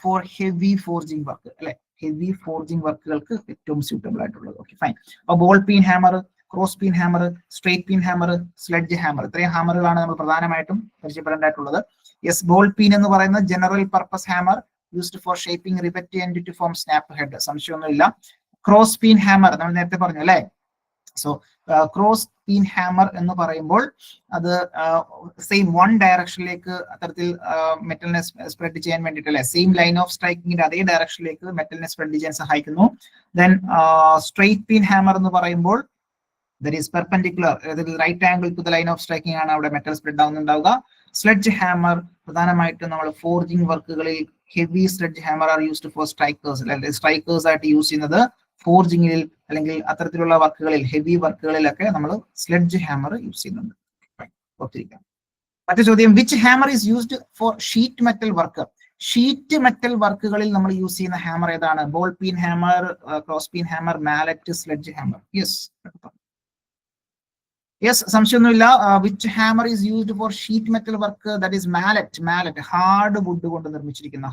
for heavy forging work അല്ലെ. ഹെവി ഫോർജിങ് വർക്കുകൾക്ക് ഏറ്റവും സ്യൂട്ടബിൾ ആയിട്ടുള്ളത്. Okay fine. അപ്പൊ ball peen hammer, cross peen hammer, straight peen hammer, sledge hammer, ഇത്രയും ഹാമറുകളാണ് നമ്മൾ പ്രധാനമായിട്ടും പരിചയപ്പെടേണ്ടതായിട്ടുള്ളത്. യെസ്, ബോൾ പീൻ എന്ന് പറയുന്നത് general purpose hammer used for shaping rivet and to form snap head. സംശയമൊന്നുമില്ല. ക്രോസ് പീൻ ഹാമർ നമ്മൾ നേരത്തെ പറഞ്ഞു അല്ലെ. സോ ക്രോസ് പീൻ ഹാമർ എന്ന് പറയുമ്പോൾ അത് സെയിം വൺ ഡയറക്ഷനിലേക്ക് അത്തരത്തിൽ മെറ്റലിനെ സ്പ്രെഡ് ചെയ്യാൻ വേണ്ടിയിട്ട് അല്ലെ, സെയിം ലൈൻ ഓഫ് സ്ട്രൈക്കിങ്ങിന്റെ അതേ ഡയറക്ഷനിലേക്ക് മെറ്റലിനെ സ്പ്രെഡ് ചെയ്യാൻ സഹായിക്കുന്നു. ദെൻ സ്ട്രെയിറ്റ് പീൻ ഹാമർ എന്ന് പറയുമ്പോൾ that is perpendicular, right angle to the line of striking ആണ് അവിടെ മെറ്റൽ സ്പ്രെഡ് ആവുന്നുണ്ടാവുക. സ്ലെഡ്ജ് ഹാമർ പ്രധാനമായിട്ടും നമ്മൾ ഫോർജിങ് വർക്കുകളിൽ heavy sledge hammer are used for strikers, അല്ലെങ്കിൽ സ്ട്രൈക്കേഴ്സ് ആയിട്ട് യൂസ് ചെയ്യുന്നത് ഫോർജിങ്ങിൽ അല്ലെങ്കിൽ അത്തരത്തിലുള്ള വർക്കുകളിൽ, ഹെവി വർക്കുകളിലൊക്കെ നമ്മൾ സ്ലെഡ്ജ് ഹാമർ യൂസ് ചെയ്യുന്നുണ്ട്. ഓർത്തിരിക്കാം. മറ്റു ചോദ്യം, which hammer is used for sheet metal work? Sheet metal വർക്കുകളിൽ നമ്മൾ യൂസ് ചെയ്യുന്ന ഹാമർ ഏതാണ്? Ball peen hammer, cross peen hammer, mallet, sledge hammer. Yes, സംശയമൊന്നുമില്ല. Which hammer is used for sheet metal work? That is mallet. Hard wood കൊണ്ട് നിർമ്മിച്ചിരിക്കുന്ന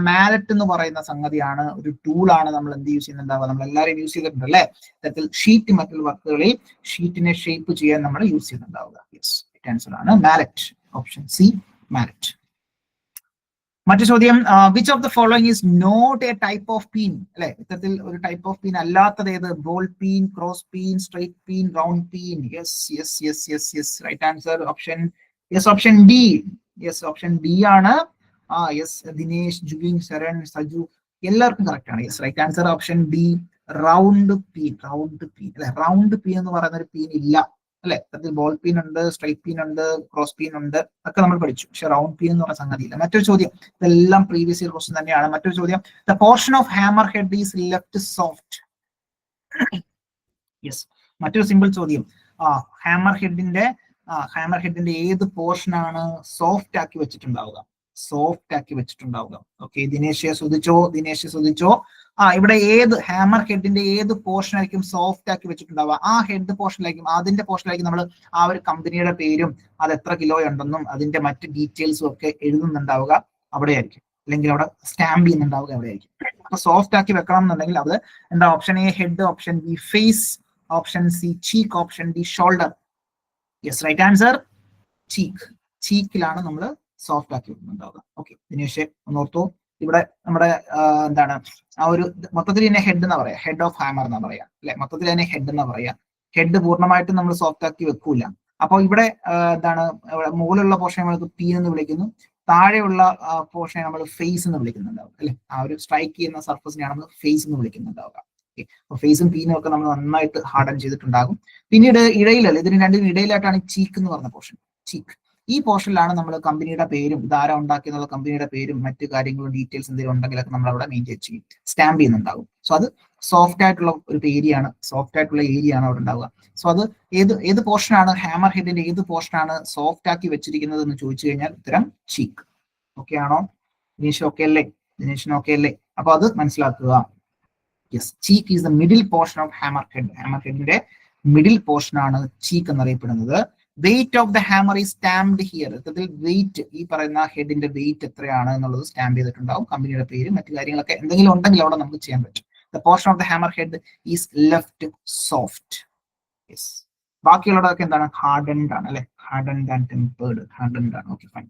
മാലറ്റ് എന്ന് പറയുന്ന സംഗതിയാണ്, ഒരു ടൂളാണ് നമ്മൾ എന്ത് യൂസ് ചെയ്യുന്നുണ്ടാവുക, നമ്മൾ എല്ലാവരും യൂസ് ചെയ്തിട്ടുണ്ട് അല്ലെ. ഇത്തരത്തിൽ ഷീറ്റ് മെറ്റൽ വർക്കുകളിൽ ഷീറ്റിനെ ഷേപ്പ് ചെയ്യാൻ നമ്മൾ യൂസ് ചെയ്യുന്നുണ്ടാവുക. യെസ്, ആൻസർ ആണ് മാലറ്റ്. Option C, mallet. മറ്റു ചോദ്യം, which of the following is not a type of peen അല്ലെ. ഇത്തരത്തിൽ ഒരു ടൈപ്പ് ഓഫ് പീൻ അല്ലാത്തത് ഏത്? Ball peen, cross peen, straight peen, round peen. Yes, right answer option D. Yes, option D ആണ്. യെസ്, ദിനേശ്, ജുബിൻ, ശരൺ, സജു, എല്ലാവർക്കും കറക്റ്റ് ആണ്. Yes, right answer option D, round peen അല്ലെ. റൗണ്ട് പീൻ എന്ന് പറയുന്ന ഒരു പീൻ ഇല്ല അല്ലെ. അതിൽ ബോൾ പീൻ ഉണ്ട്, സ്ട്രൈറ്റ് പീൻ ഉണ്ട്, ക്രോസ് പീൻ ഉണ്ട്, ഒക്കെ നമ്മൾ പഠിച്ചു. പക്ഷെ റൗണ്ട് പീൻ എന്ന് പറഞ്ഞ സംഗതി ഇല്ല. മറ്റൊരു ചോദ്യം, ഇതെല്ലാം പ്രീവിയസ് ഇയർ ക്വസ്റ്റ്യൻ തന്നെയാണ്. മറ്റൊരു ചോദ്യം, the portion of hammer head is left soft. Yes, മറ്റൊരു സിമ്പിൾ ചോദ്യം, ഹാമർ ഹെഡിന്റെ ഏത് പോർഷൻ ആണ് സോഫ്റ്റ് ആക്കി വെച്ചിട്ടുണ്ടാവുക? സോഫ്റ്റ് ആക്കി വെച്ചിട്ടുണ്ടാവുക. ഓക്കെ, ദിനേശ് ശ്രദ്ധിച്ചോ. ഇവിടെ ഏത് ഹാമർ ഹെഡിന്റെ ഏത് പോർഷൻ ആയിരിക്കും സോഫ്റ്റ് ആക്കി വെച്ചിട്ടുണ്ടാവുക? ആ ഹെഡ് പോർഷനിലായിരിക്കും, അതിന്റെ പോർഷനിലായിരിക്കും നമ്മൾ ആ ഒരു കമ്പനിയുടെ പേരും അത് എത്ര കിലോ ഉണ്ടെന്നും അതിന്റെ മറ്റ് ഡീറ്റെയിൽസും ഒക്കെ എഴുതുന്നുണ്ടാവുക അവിടെ ആയിരിക്കും, അല്ലെങ്കിൽ അവിടെ സ്റ്റാമ്പ് ചെയ്യുന്നുണ്ടാവുക അവിടെ ആയിരിക്കും. അപ്പൊ സോഫ്റ്റ് ആക്കി വെക്കണം എന്നുണ്ടെങ്കിൽ അത് എന്താ? Option A head, option B face, option C cheek, option D shoulder. Yes, right answer ചീക്കിലാണ് നമ്മൾ സോഫ്റ്റ് ആക്കി വെക്കുന്നുണ്ടാവുക. ഓക്കെ, ദിനേശ് ഒന്നോർത്തു. ഇവിടെ നമ്മുടെ എന്താണ് ആ ഒരു മൊത്തത്തിൽ തന്നെ ഹെഡ് എന്നാ പറയാ, ഹെഡ് ഓഫ് ഹാമർ എന്നാ പറയാ അല്ലെ, മൊത്തത്തിൽ തന്നെ ഹെഡ് എന്നാ പറയാ. ഹെഡ് പൂർണ്ണമായിട്ടും നമ്മൾ സോഫ്റ്റ് ആക്കി വെക്കൂല. അപ്പൊ ഇവിടെ എന്താണ് മുകളിലുള്ള പോർഷൻ നമ്മൾക്ക് പി എന്ന് വിളിക്കുന്നു, താഴെയുള്ള പോർഷൻ നമ്മൾ ഫേസ് എന്ന് വിളിക്കുന്നുണ്ടാവും അല്ലെ. ആ ഒരു സ്ട്രൈക്ക് ചെയ്യുന്ന സർഫസിനെയാണ് നമ്മൾ ഫേസ് എന്ന് വിളിക്കുന്നുണ്ടാവുക. അപ്പൊ ഫേസും പീനും ഒക്കെ നമ്മൾ നന്നായിട്ട് ഹാർഡൻ ചെയ്തിട്ടുണ്ടാകും. പിന്നീട് ഇടയിലല്ല, ഇതിന് രണ്ടിനും ഇടയിലായിട്ടാണ് ചീക്ക് എന്ന് പറഞ്ഞ പോർഷൻ. ചീക്ക്, ഈ പോർഷനിലാണ് നമ്മൾ കമ്പനിയുടെ പേരും ഇതാരാ ഉണ്ടാക്കിയെന്നുള്ള കമ്പനിയുടെ പേരും മറ്റു കാര്യങ്ങളും ഡീറ്റെയിൽസ് എന്തെങ്കിലും ഉണ്ടെങ്കിലൊക്കെ നമ്മൾ അവിടെ മെയിൻറ്റെയിൻ ചെയ്യും, സ്റ്റാമ്പ് ചെയ്യുന്നുണ്ടാകും. സോ അത് സോഫ്റ്റ് ആയിട്ടുള്ള ഒരു ഏരിയയാണ്, സോഫ്റ്റ് ആയിട്ടുള്ള ഏരിയയാണ് അവിടെ ഉണ്ടാവുക. സോ അത് ഏത് പോർഷനാണ് ഹാമർ ഹെഡിന്റെ ഏത് പോർഷനാണ് സോഫ്റ്റ് ആക്കി വെച്ചിരിക്കുന്നത് എന്ന് ചോദിച്ചു കഴിഞ്ഞാൽ ഉത്തരം ചീക്ക്. ഓക്കെ ആണോ? ദിനേശ് ഓക്കെ അല്ലേ? ദിനേശിന് ഓക്കെ അല്ലേ? അപ്പൊ അത് മനസ്സിലാക്കുക. Yes, cheek is the middle portion of hammer head. Hammer ഹെഡിന്റെ മിഡിൽ പോർഷൻ ആണ് ചീക്ക് എന്നറിയപ്പെടുന്നത്. Weight of the hammer is stamped here. ഇതിൽ വെയിറ്റ്, ഈ പറയുന്ന ഹെഡിന്റെ വെയിറ്റ് എത്രയാണ് എന്നുള്ളത് സ്റ്റാമ്പ് ചെയ്തിട്ടുണ്ടാവും, കമ്പനിയുടെ പേര് മറ്റു കാര്യങ്ങളൊക്കെ എന്തെങ്കിലും ഉണ്ടെങ്കിൽ അവിടെ നമുക്ക് ചെയ്യാൻ പറ്റും. The portion of the hammer head is left soft. Yes, ബാക്കിയുള്ളതൊക്കെ എന്താണ്? ഹാർഡൻഡ് ആണ് അല്ലെ, ഹാർഡൻഡ് ആൻഡ് ടെമ്പേർഡ്, ഹാർഡൻഡ് ആണ്. Okay fine.